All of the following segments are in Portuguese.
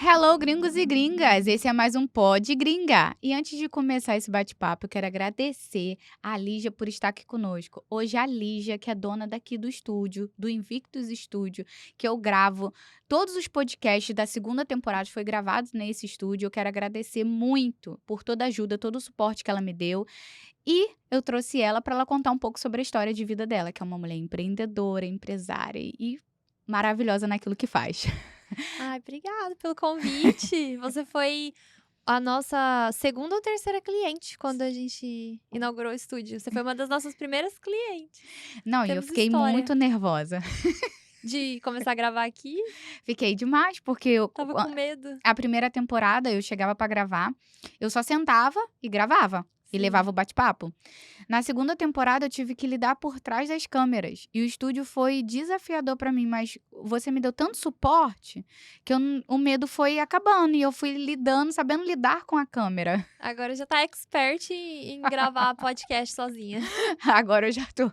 Hello, gringos e gringas! Esse é mais um Pod Gringa. E antes de começar esse bate-papo, eu quero agradecer a Lígia por estar aqui conosco. Hoje a Lígia, que é dona daqui do estúdio, do Invictus Studio, que eu gravo todos os podcasts da segunda temporada, foi gravados nesse estúdio. Eu quero agradecer muito por toda a ajuda, todo o suporte que ela me deu. E eu trouxe ela para ela contar um pouco sobre a história de vida dela, que é uma mulher empreendedora, empresária e maravilhosa naquilo que faz. Ai, obrigada pelo convite. Você foi a nossa segunda ou terceira cliente quando a gente inaugurou o estúdio. Você foi uma das nossas primeiras clientes. Não, e eu Temos fiquei história. muito nervosa. De começar a gravar aqui, Fiquei demais, porque tava com medo. a primeira temporada eu chegava pra gravar, eu só sentava e gravava. E Sim. levava o bate-papo. Na segunda temporada, eu tive que lidar por trás das câmeras. E o estúdio foi desafiador pra mim, mas você me deu tanto suporte que o medo foi acabando. E eu fui lidando, sabendo lidar com a câmera. Agora já tá expert em gravar podcast sozinha. Agora eu já tô,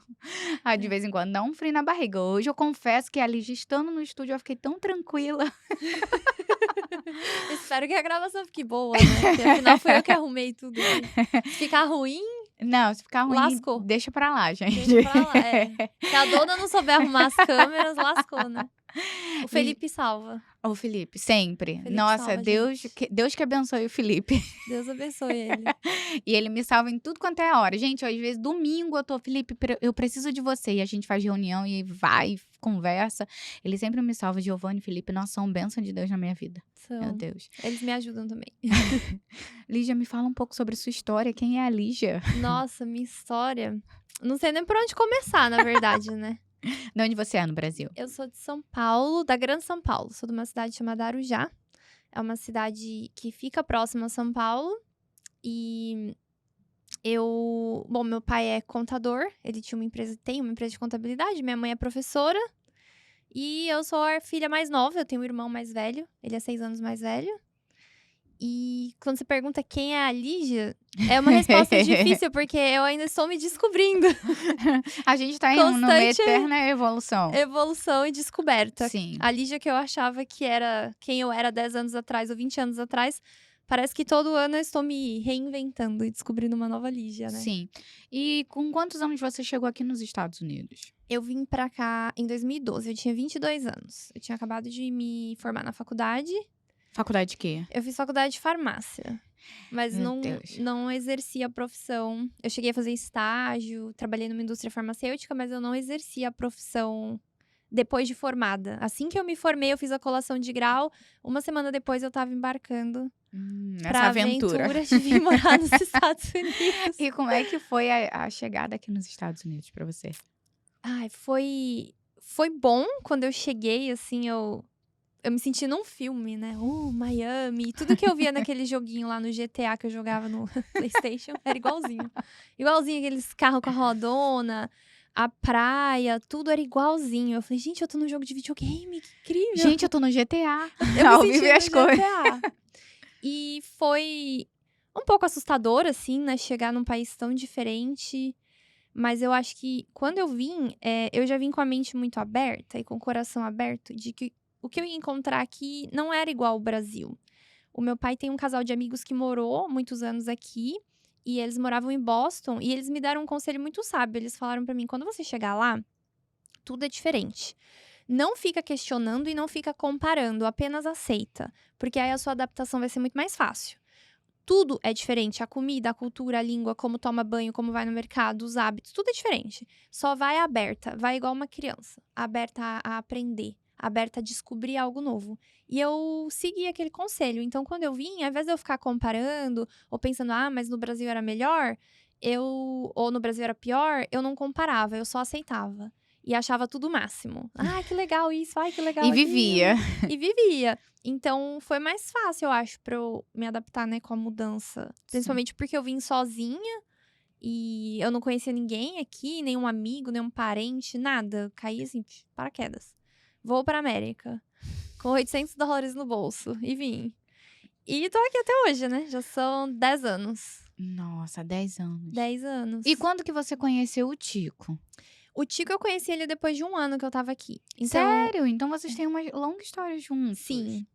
de vez em quando, dá um frio na barriga. Hoje eu confesso que ali, estando no estúdio, eu fiquei tão tranquila. Espero que a gravação fique boa, né? Porque afinal fui eu que arrumei tudo aqui. Se ficar ruim, Não, se ficar ruim, lascou. deixa pra lá, gente. Deixa pra lá. Se a dona não souber arrumar as câmeras, lascou, né? O Felipe salva. O Felipe, sempre. Felipe Nossa, salva a Deus gente. Deus que abençoe o Felipe. Deus abençoe ele. E ele me salva em tudo quanto é hora. Gente, às vezes, domingo eu tô, Felipe, eu preciso de você. E a gente faz reunião e vai, conversa. Ele sempre me salva. Giovanni e Felipe, nossa, são bênção de Deus na minha vida. Meu São. Deus. Eles me ajudam também. Lígia, me fala um pouco sobre sua história. Quem é a Lígia? Nossa, minha história. Não sei nem por onde começar, na verdade, né? De onde você é no Brasil? Eu sou de São Paulo, da Grande São Paulo. Sou de uma cidade chamada Arujá. É uma cidade que fica próxima a São Paulo. E meu pai é contador. Ele tem uma empresa de contabilidade. Minha mãe é professora. E eu sou a filha mais nova. Eu tenho um irmão mais velho. Ele é 6 anos mais velho. E quando você pergunta quem é a Lígia, é uma resposta difícil, porque eu ainda estou me descobrindo. A gente tá numa Constante eterna evolução. Evolução e descoberta. Sim. A Lígia que eu achava que era quem eu era 10 anos atrás ou 20 anos atrás, parece que todo ano eu estou me reinventando e descobrindo uma nova Lígia, né? Sim. E com quantos anos você chegou aqui nos Estados Unidos? Eu vim pra cá em 2012, eu tinha 22 anos. Eu tinha acabado de me formar na faculdade. Faculdade de quê? Eu fiz faculdade de farmácia, mas Meu Deus. não exerci a profissão. Eu cheguei a fazer estágio, trabalhei numa indústria farmacêutica, mas eu não exerci a profissão depois de formada. Assim que eu me formei, eu fiz a colação de grau. Uma semana depois, eu tava embarcando Essa pra aventura. de vir morar nos Estados Unidos. E como é que foi a chegada aqui nos Estados Unidos pra você? Ai, foi bom quando eu cheguei, assim, eu me senti num filme, né? Miami. Tudo que eu via naquele joguinho lá no GTA que eu jogava no PlayStation era igualzinho. Igualzinho aqueles carros com a rodona, a praia, tudo era igualzinho. Eu falei, gente, eu tô num jogo de videogame, que incrível. Gente, eu tô no GTA. Eu Ao me vivo senti e as no coisas. GTA. E foi um pouco assustador, assim, né? Chegar num país tão diferente. Mas eu acho que quando eu vim, eu já vim com a mente muito aberta e com o coração aberto de que o que eu ia encontrar aqui não era igual ao Brasil. O meu pai tem um casal de amigos que morou muitos anos aqui e eles moravam em Boston e eles me deram um conselho muito sábio. Eles falaram pra mim, quando você chegar lá, tudo é diferente. Não fica questionando e não fica comparando, apenas aceita, porque aí a sua adaptação vai ser muito mais fácil. Tudo é diferente, a comida, a cultura, a língua, como toma banho, como vai no mercado, os hábitos, tudo é diferente. Só vai aberta, vai igual uma criança, aberta a aprender, aberta a descobrir algo novo. E eu segui aquele conselho. Então, quando eu vim, ao invés de eu ficar comparando ou pensando, mas no Brasil era melhor, ou no Brasil era pior, eu não comparava, eu só aceitava. E achava tudo o máximo. Que legal isso, que legal E aquilo. vivia. E vivia. Então, foi mais fácil, eu acho, pra eu me adaptar, né, com a mudança. Principalmente porque eu vim sozinha e eu não conhecia ninguém aqui, nenhum amigo, nenhum parente, nada. Eu caí, assim, paraquedas. Vou pra América, com $800 no bolso, e vim. E tô aqui até hoje, né? Já são 10 anos. Nossa, 10 anos. 10 anos. E quando que você conheceu o Tico? O Tico eu conheci ele depois de 1 ano que eu tava aqui. Então, Sério? Então vocês têm uma longa história juntos. sim.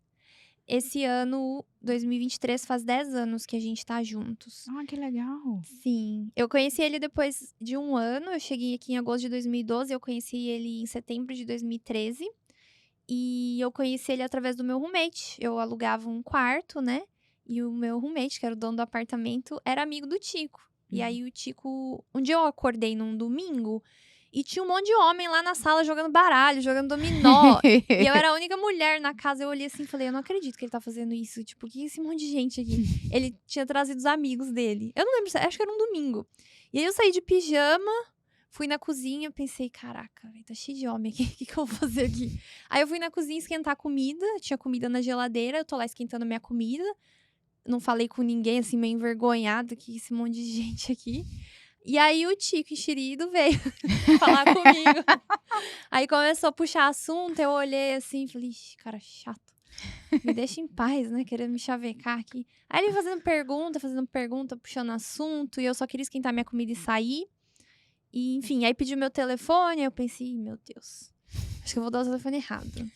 esse ano, 2023, faz 10 anos que a gente tá juntos. Ah, que legal. Sim. Eu conheci ele depois de 1 ano. Eu cheguei aqui em agosto de 2012. Eu conheci ele em setembro de 2013. E eu conheci ele através do meu roommate. Eu alugava um quarto, né? E o meu roommate, que era o dono do apartamento, era amigo do Tico. E aí o Tico... Um dia eu acordei num domingo e tinha um monte de homem lá na sala jogando baralho, jogando dominó. E eu era a única mulher na casa. Eu olhei assim e falei, eu não acredito que ele tá fazendo isso. Tipo, que esse monte de gente aqui? Ele tinha trazido os amigos dele. Eu não lembro, acho que era um domingo. E aí eu saí de pijama, fui na cozinha, pensei, caraca, véi, tá cheio de homem aqui, o que eu vou fazer aqui? Aí eu fui na cozinha esquentar comida, tinha comida na geladeira, eu tô lá esquentando a minha comida. Não falei com ninguém, assim, meio envergonhado, que esse monte de gente aqui. E aí o Tico enxerido veio falar comigo. Aí começou a puxar assunto, eu olhei assim e falei, ixi, cara chato. Me deixa em paz, né? Querendo me chavecar aqui. Aí ele fazendo pergunta, puxando assunto. E eu só queria esquentar minha comida e sair. E, enfim, aí pediu meu telefone. Eu pensei, meu Deus, acho que eu vou dar o telefone errado.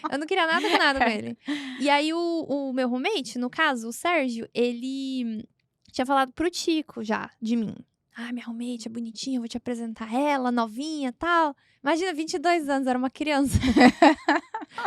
Eu não queria nada com nada com ele. E aí o meu roommate, no caso, o Sérgio, ele tinha falado pro Tico já, de mim. Ah, minha roommate é bonitinha, eu vou te apresentar ela, novinha e tal. Imagina, 22 anos, era uma criança.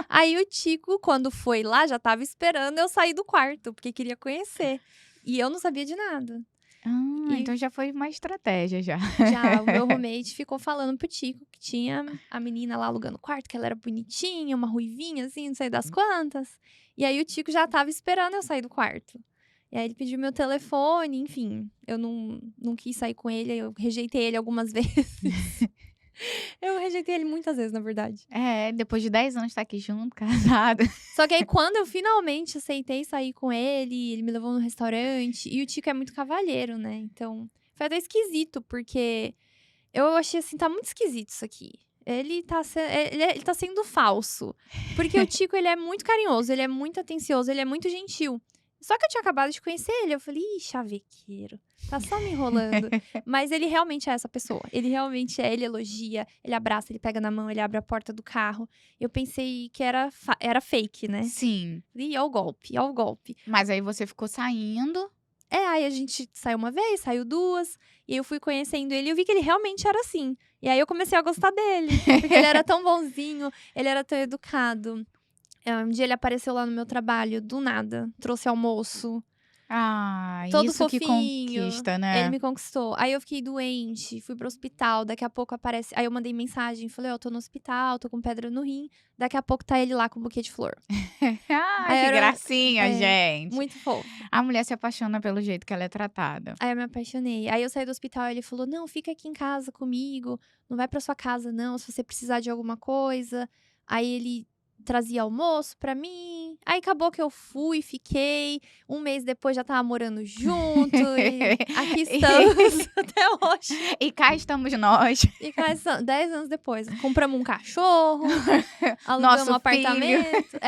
Aí o Tico, quando foi lá, já tava esperando eu sair do quarto, porque queria conhecer. E eu não sabia de nada. Ah, E então já foi uma estratégia já. já o meu roommate ficou falando pro Tico que tinha a menina lá alugando o quarto, que ela era bonitinha, uma ruivinha, assim, não sei das quantas. E aí o Tico já tava esperando eu sair do quarto. E aí ele pediu meu telefone, enfim. Eu não quis sair com ele, eu rejeitei ele algumas vezes. Eu rejeitei ele muitas vezes, na verdade. É, depois de 10 anos tá aqui junto, casado. Só que aí, quando eu finalmente aceitei sair com ele me levou no restaurante. E o Tico é muito cavalheiro, né? Então, foi até esquisito, porque eu achei assim, tá muito esquisito isso aqui. Ele tá sendo falso. Porque o Tico, ele é muito carinhoso, ele é muito atencioso, ele é muito gentil. Só que eu tinha acabado de conhecer ele, eu falei, ih, chavequeiro, tá só me enrolando. Mas ele realmente é essa pessoa. Ele realmente é, ele elogia, ele abraça, ele pega na mão, ele abre a porta do carro. Eu pensei que era fake, né? Sim. Falei, ó o golpe, ó o golpe. Mas aí você ficou saindo. Aí a gente saiu uma vez, saiu duas, e eu fui conhecendo ele e eu vi que ele realmente era assim. E aí eu comecei a gostar dele, porque ele era tão bonzinho, ele era tão educado. Um dia ele apareceu lá no meu trabalho, do nada, trouxe almoço, Ah, todo isso que fofinho. conquista, Ele né? me conquistou. Aí eu fiquei doente, fui pro hospital, daqui a pouco aparece. Aí eu mandei mensagem, falei, ó, tô no hospital, tô com pedra no rim. Daqui a pouco tá ele lá com um buquê de flor. Ah, Aí que era- gracinha, é, gente. Muito fofo. A mulher se apaixona pelo jeito que ela é tratada. Aí eu me apaixonei. Aí eu saí do hospital e ele falou: Não, fica aqui em casa comigo. Não vai pra sua casa, não, se você precisar de alguma coisa. Aí ele trazia almoço pra mim. Aí acabou que eu fui, fiquei. Um mês depois já tava morando junto. E aqui estamos até hoje. E cá estamos nós. E quase 10 anos depois. Compramos um cachorro, alugamos Nosso um apartamento.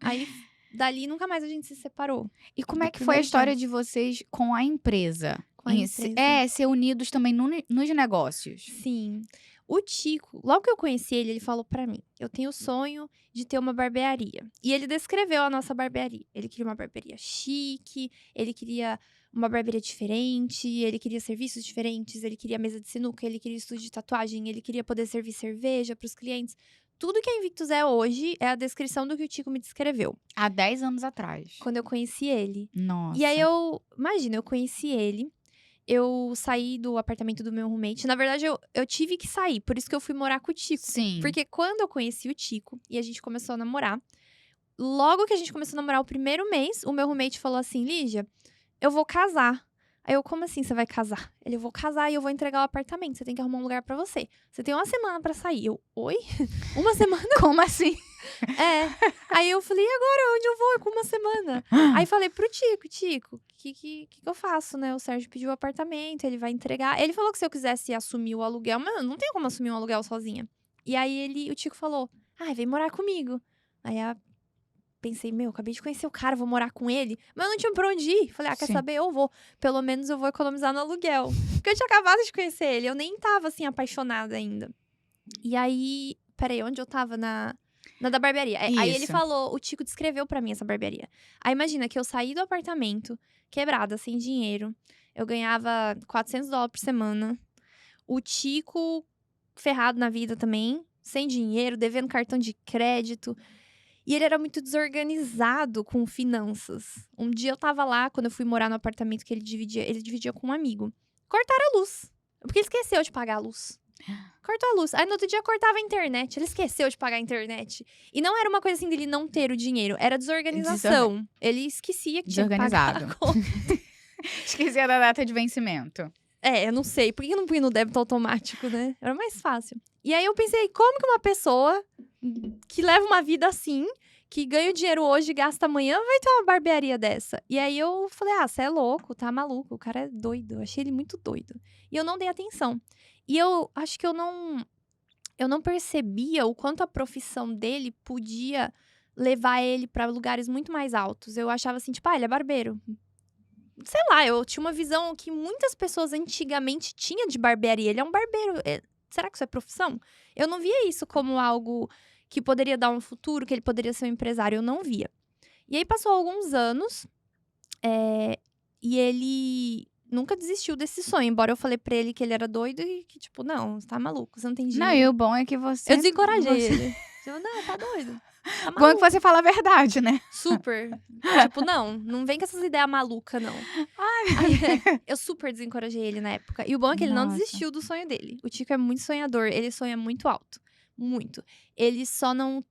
Aí dali nunca mais a gente se separou. E como Do é que foi a primeiro história dia. de vocês com a empresa? Com a empresa. Ser unidos também nos negócios. Sim. O Tico, logo que eu conheci ele, ele falou pra mim: Eu tenho o sonho de ter uma barbearia. E ele descreveu a nossa barbearia. Ele queria uma barbearia chique, ele queria uma barbearia diferente, ele queria serviços diferentes, ele queria mesa de sinuca, ele queria estúdio de tatuagem, ele queria poder servir cerveja pros clientes. Tudo que a Invictus é hoje é a descrição do que o Tico me descreveu, Há 10 anos atrás. quando eu conheci ele. Nossa. E aí imagina, eu conheci ele. Eu saí do apartamento do meu roommate. Na verdade, eu tive que sair, por isso que eu fui morar com o Tico. Sim. Porque quando eu conheci o Tico e a gente começou a namorar, logo que a gente começou a namorar o primeiro mês, o meu roommate falou assim: Lígia, eu vou casar. Aí eu, como assim você vai casar? Ele, eu vou casar e eu vou entregar o apartamento. Você tem que arrumar um lugar pra você. Você tem uma semana pra sair. Eu, oi? Uma semana? Como assim? Aí eu falei, e agora? Onde eu vou? Com uma semana? Aí falei pro Tico, o que eu faço, né? O Sérgio pediu o apartamento, ele vai entregar. Ele falou que se eu quisesse assumir o aluguel, mas eu não tenho como assumir um aluguel sozinha. E aí o Tico falou, vem morar comigo. Aí pensei, acabei de conhecer o cara, vou morar com ele. Mas eu não tinha pra onde ir. Falei, quer Sim. saber? Eu vou. Pelo menos eu vou economizar no aluguel. Porque eu tinha acabado de conhecer ele, eu nem tava, assim, apaixonada ainda. E aí, peraí, onde eu tava? Na Na da barbearia. Aí ele Isso. falou, o Tico descreveu pra mim essa barbearia. Aí imagina que eu saí do apartamento, quebrada, sem dinheiro. Eu ganhava $400 por semana. O Tico ferrado na vida também, sem dinheiro, devendo cartão de crédito. E ele era muito desorganizado com finanças. Um dia eu tava lá, quando eu fui morar no apartamento que ele dividia com um amigo. Cortaram a luz. Porque ele esqueceu de pagar a luz. Cortou a luz. Aí no outro dia cortava a internet. Ele esqueceu de pagar a internet. E não era uma coisa assim dele não ter o dinheiro. Era desorganização. Ele esquecia que tinha que pagar a conta. Esquecia da data de vencimento. Eu não sei. Por que não punha no débito automático, né? Era mais fácil. E aí eu pensei, como que uma pessoa que leva uma vida assim, que ganha o dinheiro hoje e gasta amanhã, vai ter uma barbearia dessa? E aí eu falei, você é louco, tá maluco. O cara é doido. Eu achei ele muito doido. E eu não dei atenção. E eu acho que eu não percebia o quanto a profissão dele podia levar ele pra lugares muito mais altos. Eu achava assim, tipo, ele é barbeiro. Sei lá, eu tinha uma visão que muitas pessoas antigamente tinham de barbearia. Ele é um barbeiro. Será que isso é profissão? Eu não via isso como algo que poderia dar um futuro, que ele poderia ser um empresário. Eu não via. E aí passou alguns anos e ele nunca desistiu desse sonho. Embora eu falei pra ele que ele era doido e que, tipo, não, você tá maluco, você não tem dinheiro. Não, e o bom é que você... Eu desencorajei ele. Eu, não, tá doido. Tá Bom é que maluco. você fala a verdade, né? Super. Tipo, não vem com essas ideias malucas, não. Aí, eu super desencorajei ele na época. E o bom é que ele não Nossa. desistiu do sonho dele. O Tico é muito sonhador, ele sonha muito alto. Muito. Ele só não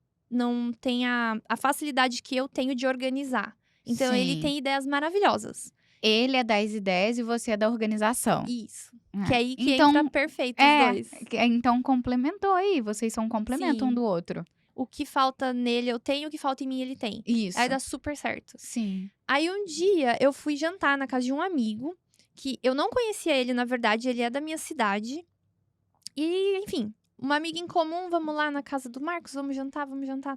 tem a facilidade que eu tenho de organizar. Então, ele Sim. tem ideias maravilhosas. Ele é das ideias e você é da organização. Isso. É. Que aí que Então, entra perfeito os dois. Então complementou aí. Vocês são um complemento um Sim. do outro. O que falta nele eu tenho, o que falta em mim ele tem. Isso. Aí dá super certo. Sim. Aí um dia eu fui jantar na casa de um amigo, que eu não conhecia ele, na verdade, ele é da minha cidade. E, enfim, uma amiga em comum, vamos lá na casa do Marcos, vamos jantar,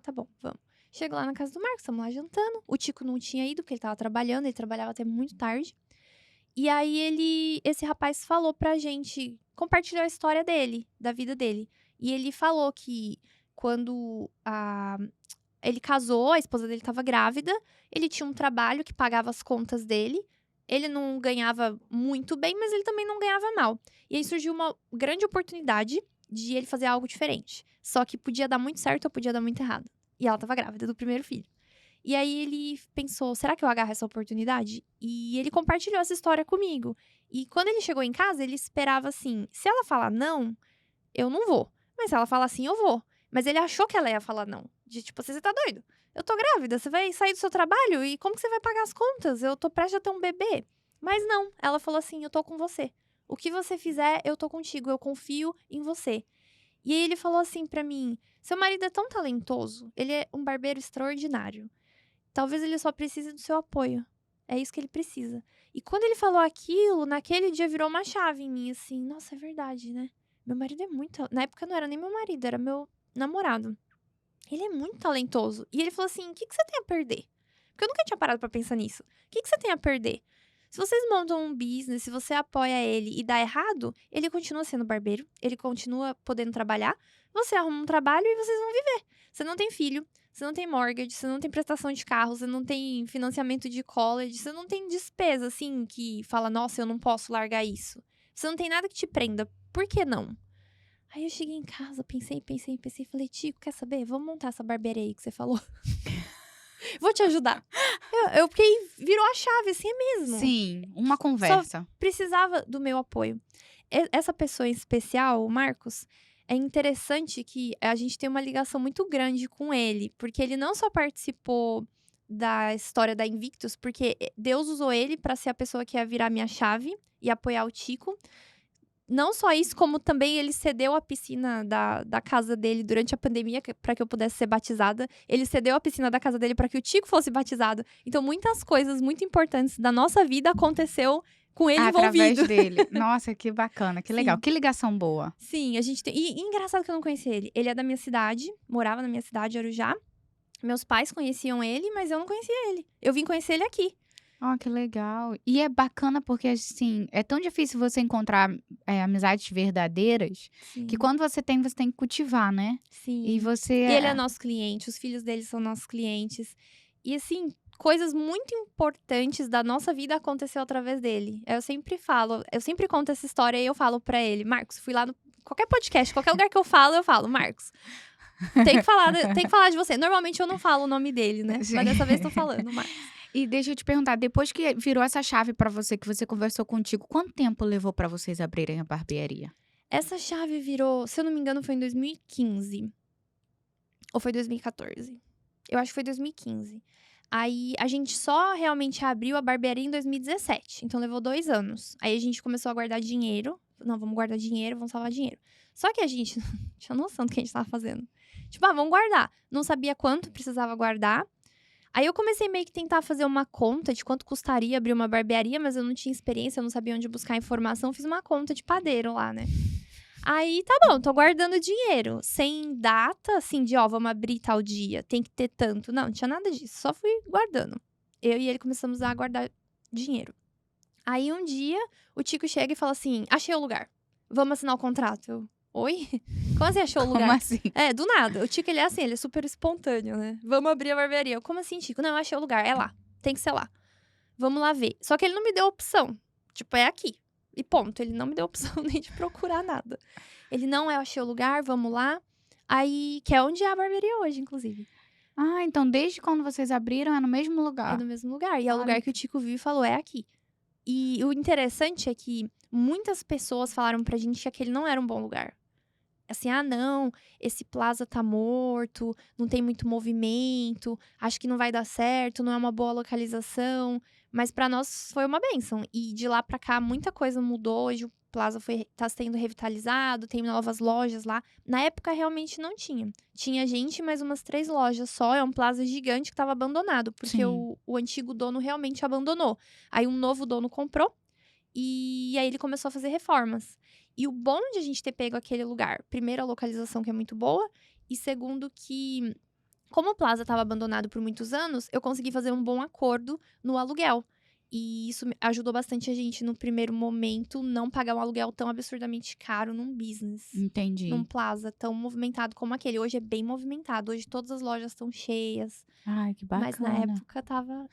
tá bom, vamos. Chego lá na casa do Marcos, estamos lá jantando. O Tico não tinha ido, porque ele tava trabalhando, ele trabalhava até muito tarde. E aí esse rapaz falou pra gente, compartilhou a história dele, da vida dele. E ele falou que quando ele casou, a esposa dele estava grávida, ele tinha um trabalho que pagava as contas dele. Ele não ganhava muito bem, mas ele também não ganhava mal. E aí surgiu uma grande oportunidade de ele fazer algo diferente. Só que podia dar muito certo ou podia dar muito errado. E ela estava grávida do primeiro filho. E aí ele pensou, será que eu agarro essa oportunidade? E ele compartilhou essa história comigo. E quando ele chegou em casa, ele esperava assim, se ela falar não, eu não vou. Mas se ela falar sim, eu vou. Mas ele achou que ela ia falar não. De tipo, você tá doido? Eu tô grávida, você vai sair do seu trabalho e como que você vai pagar as contas? Eu tô prestes a ter um bebê. Mas não, ela falou assim, eu tô com você. O que você fizer, eu tô contigo, eu confio em você. E aí ele falou assim pra mim, seu marido é tão talentoso, ele é um barbeiro extraordinário. Talvez ele só precise do seu apoio. É isso que ele precisa. E quando ele falou aquilo, naquele dia virou uma chave em mim, assim, nossa, é verdade, né? Meu marido é muito... Na época não era nem meu marido, era meu namorado. Ele é muito talentoso. E ele falou assim, o que você tem a perder? Porque eu nunca tinha parado pra pensar nisso. O que você tem a perder? Se vocês montam um business, se você apoia ele e dá errado, ele continua sendo barbeiro, ele continua podendo trabalhar, você arruma um trabalho e vocês vão viver. Você não tem filho, você não tem mortgage, você não tem prestação de carro, você não tem financiamento de college, você não tem despesa, assim, que fala, nossa, eu não posso largar isso. Você não tem nada que te prenda. Por que não? Aí eu cheguei em casa, pensei, falei, Tico, quer saber? Vamos montar essa barbearia aí que você falou. Vou te ajudar. Eu fiquei, virou a chave, assim, é mesmo. Sim, uma conversa. Precisava do meu apoio. Essa pessoa em especial, o Marcos, é interessante que a gente tem uma ligação muito grande com ele, porque ele não só participou da história da Invictus, porque Deus usou ele pra ser a pessoa que ia virar minha chave e apoiar o Tico. Não só isso, como também ele cedeu a piscina da casa dele durante a pandemia para que eu pudesse ser batizada. Ele cedeu a piscina da casa dele para que o Tico fosse batizado. Então, muitas coisas muito importantes da nossa vida aconteceu com ele através envolvido. dele. Nossa, que bacana, que legal. Sim. Que ligação boa. Sim, a gente tem... E engraçado que eu não conhecia ele. Ele é da minha cidade, morava na minha cidade, Arujá. Meus pais conheciam ele, mas eu não conhecia ele. Eu vim conhecer ele aqui. Ó, que legal. E é bacana porque, assim, é tão difícil você encontrar, amizades verdadeiras, que Sim, quando você tem que cultivar, né. E sim. você E ele é nosso cliente, os filhos dele são nossos clientes. E assim, coisas muito importantes da nossa vida aconteceu através dele. Eu sempre falo, eu sempre conto essa história e eu falo pra ele: "Marcos, fui lá no qualquer podcast, qualquer lugar que eu falo: 'Marcos, tem que falar de você'". Normalmente eu não falo o nome dele, né, mas sim. dessa vez tô falando: "Marcos". E deixa eu te perguntar, depois que virou essa chave pra você, que você conversou contigo, quanto tempo levou pra vocês abrirem a barbearia? Essa chave virou, se eu não me engano, foi em 2015 ou foi 2014. Eu acho que foi 2015. Aí a gente só realmente abriu a barbearia em 2017, então levou 2 anos. Aí a gente começou a guardar dinheiro. "Não, vamos guardar dinheiro, vamos salvar dinheiro". Só que a gente não tinha noção do que a gente estava fazendo. Tipo: "Ah, vamos guardar". Não sabia quanto precisava guardar. Aí eu comecei meio que tentar fazer uma conta de quanto custaria abrir uma barbearia, mas eu não tinha experiência, eu não sabia onde buscar informação, fiz uma conta de padeiro lá, né. Aí tá bom, tô guardando dinheiro, sem data, assim, de ó, vamos abrir tal dia, tem que ter tanto. Não tinha nada disso, só fui guardando. Eu e ele começamos a guardar dinheiro. Aí um dia, o Tico chega e fala assim: "Achei o lugar, vamos assinar o contrato". Eu: "Oi? Como assim achou o Como lugar?". assim? É, do nada. O Tico, ele é assim, ele é super espontâneo, né. "Vamos abrir a barbearia". Eu: "Como assim, Tico?". "Não, eu achei o lugar, é lá, tem que ser lá. Vamos lá ver". Só que ele não me deu opção, tipo, é aqui, e ponto. Ele não me deu opção nem de procurar nada. Ele: "Não, eu achei o lugar, vamos lá". Aí que é onde é a barbearia hoje, inclusive. Ah, então desde quando vocês abriram é no mesmo É no lugar? mesmo lugar, e é o Olha lugar que o que Tico viu e falou: "É aqui". E o interessante é que muitas pessoas falaram pra gente que aquele não era um bom lugar. Assim: "Ah, não, esse plaza tá morto, não tem muito movimento, acho que não vai dar certo, não é uma boa localização", mas pra nós foi uma bênção. E de lá pra cá muita coisa mudou, hoje o plaza tá sendo revitalizado, tem novas lojas lá. Na época realmente não tinha. Tinha gente, mais umas 3 lojas só, é um plaza gigante que estava abandonado, porque sim, o antigo dono realmente abandonou. Aí um novo dono comprou e aí ele começou a fazer reformas. E o bom de a gente ter pego aquele lugar, primeiro a localização que é muito boa, e segundo que, como o Plaza estava abandonado por muitos anos, eu consegui fazer um bom acordo no aluguel. E isso ajudou bastante a gente, no primeiro momento, não pagar um aluguel tão absurdamente caro num business. Num entendi. plaza tão movimentado como aquele. Hoje é bem movimentado, hoje todas as lojas estão cheias, Ai, que mas na bacana. época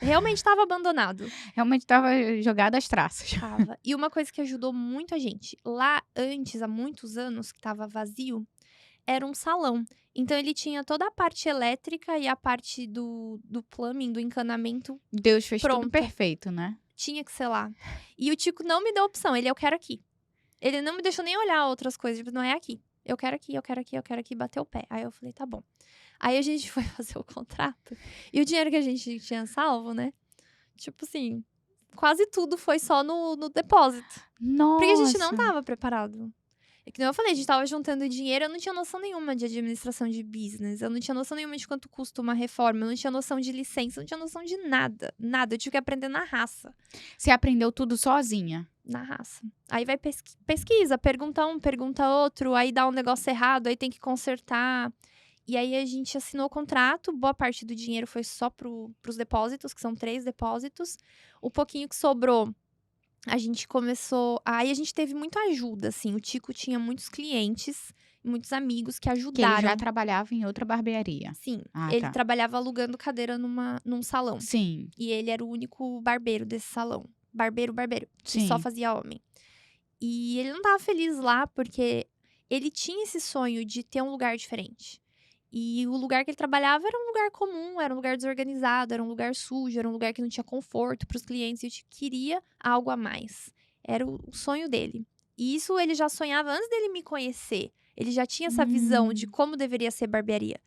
realmente estava abandonado. Realmente estava jogada às traças. Tava. E uma coisa que ajudou muito a gente, lá antes, há muitos anos, que estava vazio, era um salão. Então ele tinha toda a parte elétrica e a parte do plumbing, do encanamento Deus fez tudo pronta. perfeito, né. Tinha que ser lá. E o Tico não me deu opção, ele: "Eu quero aqui". Ele não me deixou nem olhar outras coisas, tipo: "Não, é aqui. Eu quero aqui, eu quero aqui, eu quero aqui", bateu o pé. Aí eu falei: "Tá bom". Aí a gente foi fazer o contrato, e o dinheiro que a gente tinha salvo, né, tipo assim, quase tudo foi só no depósito. Porque a gente não Nossa, estava preparado. É que nem eu falei, a gente estava juntando dinheiro, eu não tinha noção nenhuma de administração de business, eu não tinha noção nenhuma de quanto custa uma reforma, eu não tinha noção de licença, eu não tinha noção de nada, nada, eu tive que aprender na raça, você aprendeu tudo sozinha? na raça. Aí vai pesquisa, pergunta um, pergunta outro, aí dá um negócio errado, aí tem que consertar. E aí a gente assinou o contrato, boa parte do dinheiro foi só pros depósitos, que são 3 depósitos. O pouquinho que sobrou a gente começou aí a gente teve muita ajuda, assim, o Tico tinha muitos clientes, muitos amigos que Que ele já ajudaram. trabalhava em outra barbearia? Sim, Ah, ele tá. trabalhava alugando cadeira num salão, Sim, e ele era o único barbeiro desse salão. Barbeiro, barbeiro, que só sim. fazia homem. E ele não estava feliz lá, porque ele tinha esse sonho de ter um lugar diferente. E o lugar que ele trabalhava era um lugar comum, era um lugar desorganizado, era um lugar sujo, era um lugar que não tinha conforto para os clientes, e eu queria algo a mais. Era o sonho dele. E isso ele já sonhava antes dele me conhecer. Ele já tinha essa visão de Hum, como deveria ser barbearia.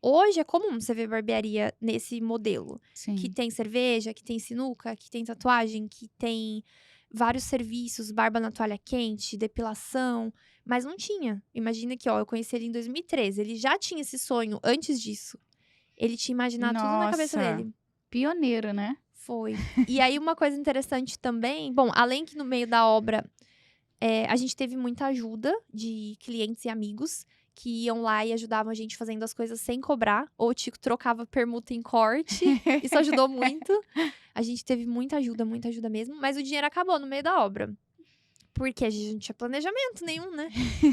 Hoje é comum você ver barbearia nesse modelo, que sim. tem cerveja, que tem sinuca, que tem tatuagem, que tem vários serviços, barba na toalha quente, depilação, mas não tinha. Imagina que, ó, eu conheci ele em 2013, ele já tinha esse sonho antes disso. Ele tinha imaginado tudo na cabeça Nossa, dele. pioneiro, né. Foi. E aí uma coisa interessante também, bom, além que no meio da obra, a gente teve muita ajuda de clientes e amigos que iam lá e ajudavam a gente fazendo as coisas sem cobrar. Ou o Tico trocava permuta em corte. Isso ajudou muito. A gente teve muita ajuda mesmo. Mas o dinheiro acabou no meio da obra. Porque a gente não tinha planejamento nenhum, né?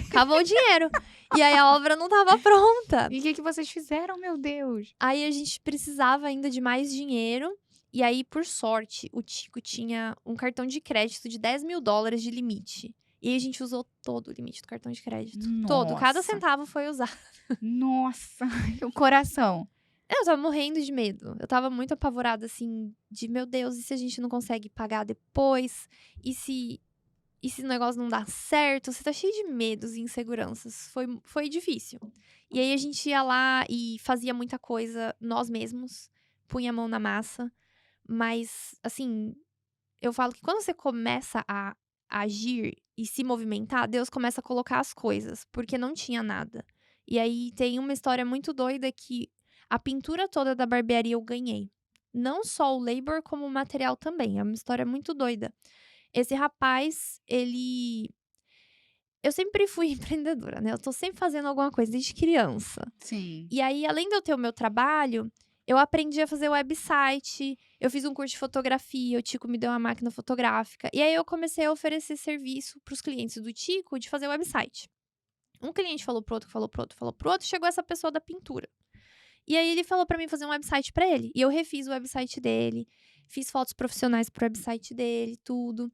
Acabou o dinheiro. E aí a obra não tava pronta. E o que vocês fizeram, meu Deus? Aí a gente precisava ainda de mais dinheiro. E aí, por sorte, o Tico tinha um cartão de crédito de $10.000 de limite. E aí a gente usou todo o limite do cartão de crédito. Todo. Cada Nossa. centavo foi usado. Nossa, o coração. Eu tava morrendo de medo. Eu tava muito apavorada, assim, de meu Deus, e se a gente não consegue pagar depois? E se o negócio não dá certo? Você tá cheio de medos e inseguranças. Foi difícil. E aí a gente ia lá e fazia muita coisa nós mesmos, punha a mão na massa. Mas, assim, eu falo que quando você começa a agir e se movimentar, Deus começa a colocar as coisas, porque não tinha nada. E aí tem uma história muito doida que a pintura toda da barbearia eu ganhei. Não só o labor, como o material também. É uma história muito doida. Esse rapaz, eu sempre fui empreendedora, né? Eu tô sempre fazendo alguma coisa desde criança. Sim. E aí, além de eu ter o meu trabalho, eu aprendi a fazer website, eu fiz um curso de fotografia, o Tico me deu uma máquina fotográfica. E aí, eu comecei a oferecer serviço pros clientes do Tico de fazer website. Um cliente falou pro outro, falou pro outro, falou pro outro, chegou essa pessoa da pintura. E aí, ele falou pra mim fazer um website pra ele. E eu refiz o website dele, fiz fotos profissionais pro website dele, tudo.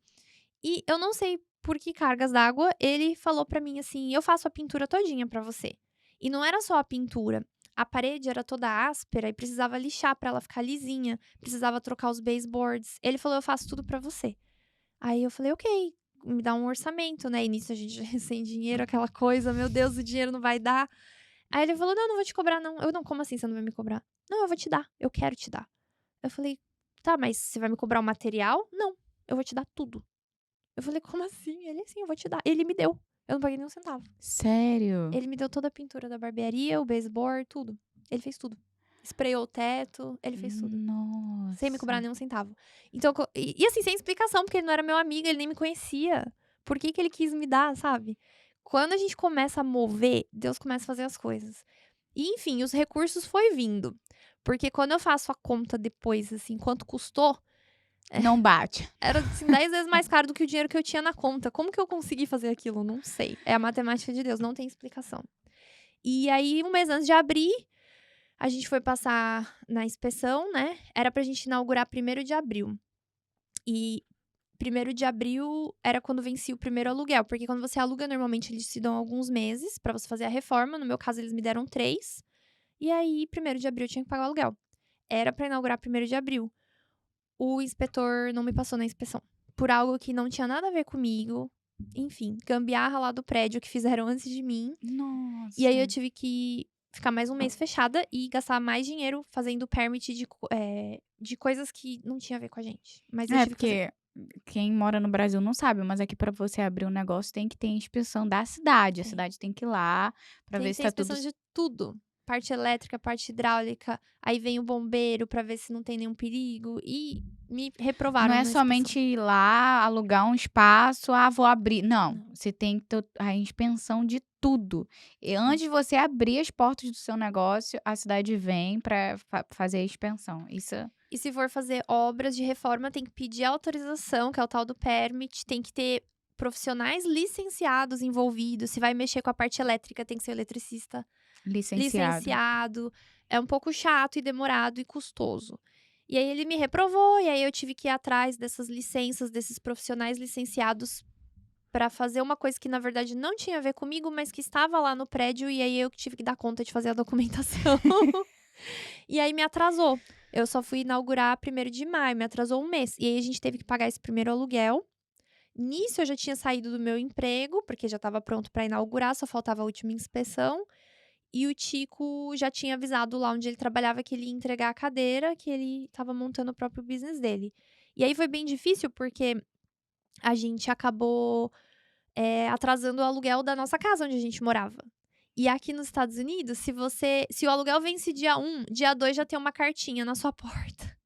E eu não sei por que cargas d'água, ele falou pra mim assim, eu faço a pintura todinha pra você. E não era só a pintura. A parede era toda áspera e precisava lixar pra ela ficar lisinha. Precisava trocar os baseboards. Ele falou, eu faço tudo pra você. Aí eu falei, ok, me dá um orçamento, né? E nisso a gente sem dinheiro, aquela coisa, meu Deus, o dinheiro não vai dar. Aí ele falou, não vou te cobrar, não. Eu, não, como assim você não vai me cobrar? Não, eu vou te dar, eu quero te dar. Eu falei, tá, mas você vai me cobrar o material? Não, eu vou te dar tudo. Eu falei, como assim? Ele, assim, eu vou te dar. Ele me deu. Eu não paguei nem um centavo. Sério? Ele me deu toda a pintura da barbearia, o baseboard, tudo. Ele fez tudo. Sprayou o teto, ele fez tudo. Nossa. Sem me cobrar nenhum centavo. Então, e assim, sem explicação, porque ele não era meu amigo, ele nem me conhecia. Por que ele quis me dar, sabe? Quando a gente começa a mover, Deus começa a fazer as coisas. E, enfim, os recursos foi vindo. Porque quando eu faço a conta depois, assim, quanto custou, Não bate. era, assim, 10 vezes mais caro do que o dinheiro que eu tinha na conta. Como que eu consegui fazer aquilo? Não sei. É a matemática de Deus, não tem explicação. E aí, um mês antes de abrir, a gente foi passar na inspeção, né? Era pra gente inaugurar 1º de abril. E 1º de abril era quando vencia o primeiro aluguel. Porque quando você aluga, normalmente eles te dão alguns meses pra você fazer a reforma. No meu caso, eles me deram 3. E aí, 1º de abril, eu tinha que pagar o aluguel. Era pra inaugurar 1º de abril. O inspetor não me passou na inspeção. Por algo que não tinha nada a ver comigo. Enfim, gambiarra lá do prédio que fizeram antes de mim. Nossa. E aí eu tive que ficar mais um mês fechada e gastar mais dinheiro fazendo permit de coisas que não tinha a ver com a gente. Mas eu tive que fazer. Porque quem mora no Brasil não sabe, mas aqui pra você abrir um negócio tem que ter inspeção da cidade. A Tem. cidade tem que ir lá pra Tem ver que se ter tá tudo. inspeção de tudo. Parte elétrica, parte hidráulica. Aí vem o bombeiro pra ver se não tem nenhum perigo. E me reprovaram Não na é inspeção. somente ir lá, alugar um espaço, vou abrir. Não, Não. você tem que ter a inspeção de tudo. E antes de você abrir as portas do seu negócio, a cidade vem pra fazer a inspeção. Isso E se for fazer obras de reforma, tem que pedir autorização, que é o tal do permit. Tem que ter profissionais licenciados envolvidos. Se vai mexer com a parte elétrica, tem que ser eletricista licenciado. É um pouco chato e demorado e custoso. E aí ele me reprovou, e aí eu tive que ir atrás dessas licenças, desses profissionais licenciados pra fazer uma coisa que na verdade não tinha a ver comigo, mas que estava lá no prédio, e aí eu que tive que dar conta de fazer a documentação. E aí me atrasou. Eu só fui inaugurar 1º de maio, me atrasou um mês. E aí a gente teve que pagar esse primeiro aluguel. Nisso eu já tinha saído do meu emprego, porque já estava pronto pra inaugurar, só faltava a última inspeção. E o Tico já tinha avisado lá onde ele trabalhava que ele ia entregar a cadeira, que ele estava montando o próprio business dele. E aí foi bem difícil, porque a gente acabou atrasando o aluguel da nossa casa onde a gente morava. E aqui nos Estados Unidos, se o aluguel vence dia 1, dia 2 já tem uma cartinha na sua porta.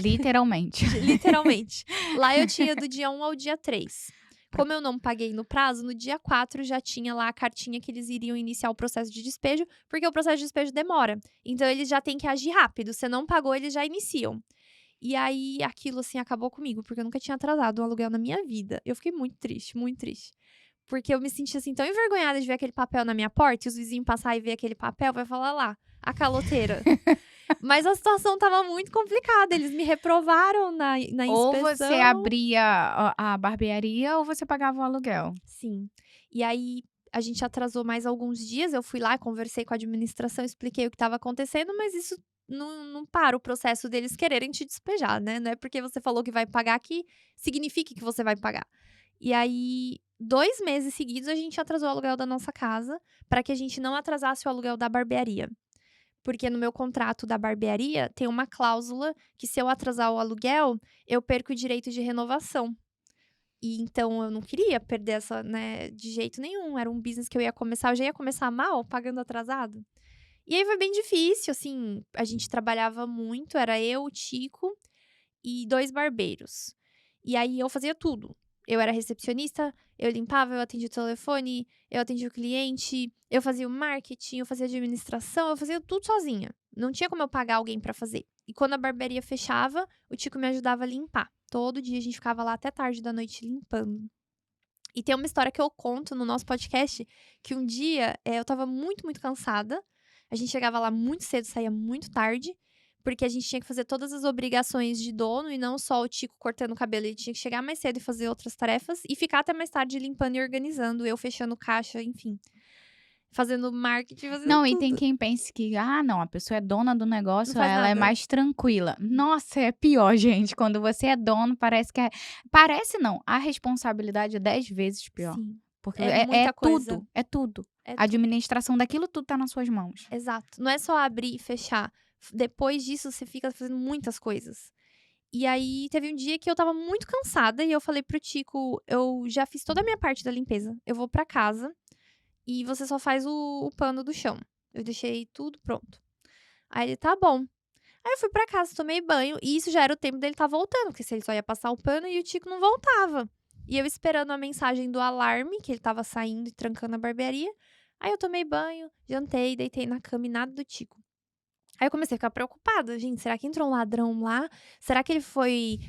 literalmente. Literalmente. Lá eu tinha do dia 1 ao dia 3. Como eu não paguei no prazo, no dia 4 já tinha lá a cartinha que eles iriam iniciar o processo de despejo, porque o processo de despejo demora. Então, eles já têm que agir rápido. Você não pagou, eles já iniciam. E aí, aquilo, assim, acabou comigo, porque eu nunca tinha atrasado um aluguel na minha vida. Eu fiquei muito triste, muito triste. Porque eu me senti, assim, tão envergonhada de ver aquele papel na minha porta, e os vizinhos passar e ver aquele papel, vai falar lá, a caloteira. Mas a situação estava muito complicada, eles me reprovaram na Ou você inspeção. abria a barbearia ou você pagava o aluguel. Sim. E aí, a gente atrasou mais alguns dias, eu fui lá, conversei com a administração, expliquei o que estava acontecendo, mas isso não para o processo deles quererem te despejar, né. Não é porque você falou que vai pagar que signifique que você vai pagar. E aí, 2 meses seguidos, a gente atrasou o aluguel da nossa casa, para que a gente não atrasasse o aluguel da barbearia. Porque no meu contrato da barbearia tem uma cláusula que se eu atrasar o aluguel, eu perco o direito de renovação. E então eu não queria perder essa, né, de jeito nenhum. Era um business que eu ia começar, eu já ia começar mal, pagando atrasado. E aí foi bem difícil, assim, a gente trabalhava muito, era eu, o Tico e 2 barbeiros. E aí eu fazia tudo. Eu era recepcionista, eu limpava, eu atendia o telefone, eu atendia o cliente, eu fazia o marketing, eu fazia administração, eu fazia tudo sozinha. Não tinha como eu pagar alguém pra fazer. E quando a barbearia fechava, o Tico me ajudava a limpar. Todo dia a gente ficava lá até tarde da noite limpando. E tem uma história que eu conto no nosso podcast, que um dia, eu estava muito, muito cansada. A gente chegava lá muito cedo, saía muito tarde, porque a gente tinha que fazer todas as obrigações de dono e não só o Tico cortando o cabelo. Ele tinha que chegar mais cedo e fazer outras tarefas e ficar até mais tarde limpando e organizando, eu fechando caixa, enfim, fazendo marketing, fazendo Não, e tem tudo. quem pense que, não, a pessoa é dona do Não negócio, faz ela é nada. mais tranquila. Nossa, é pior, gente. Quando você é dono, parece que é. Parece não, a responsabilidade é 10 vezes pior. Sim, Porque é é muita coisa. tudo, é tudo. É A administração daquilo tudo tá nas suas mãos. Exato. Não é só abrir e fechar. Depois disso, você fica fazendo muitas coisas. E aí, teve um dia que eu estava muito cansada e eu falei pro Tico: "Eu já fiz toda a minha parte da limpeza, eu vou pra casa e você só faz o pano do chão. Eu deixei tudo pronto". Aí ele: "Tá bom". Aí eu fui pra casa, tomei banho e isso já era o tempo dele estar voltando, porque se ele só ia passar o pano e o Tico não voltava. E eu esperando a mensagem do alarme, que ele estava saindo e trancando a barbearia. Aí eu tomei banho, jantei, deitei na cama e nada do Tico. Aí eu comecei a ficar preocupada, gente, será que entrou um ladrão lá? Será que ele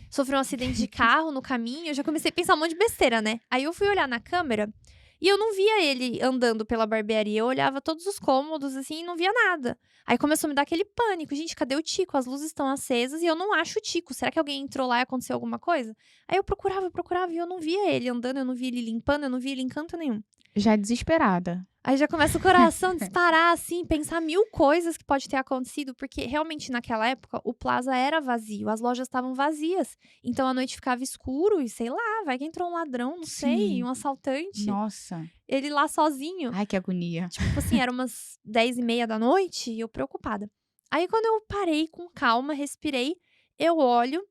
sofreu um acidente de carro no caminho? Eu já comecei a pensar um monte de besteira, né. Aí eu fui olhar na câmera e eu não via ele andando pela barbearia, eu olhava todos os cômodos, assim, e não via nada. Aí começou a me dar aquele pânico, gente, cadê o Tico? As luzes estão acesas e eu não acho o Tico, será que alguém entrou lá e aconteceu alguma coisa? Aí eu procurava e eu não via ele andando, eu não via ele limpando, eu não via ele em canto nenhum. Já desesperada. Aí já começa o coração a disparar, assim, pensar 1000 coisas que pode ter acontecido, porque realmente naquela época o Plaza era vazio, as lojas estavam vazias. Então à noite ficava escuro e sei lá, vai que entrou um ladrão, não sei, Sim. um assaltante. Nossa. Ele lá sozinho. Ai, que agonia. Tipo assim, era umas 10h30 da noite e eu preocupada. Aí quando eu parei com calma, respirei, eu olho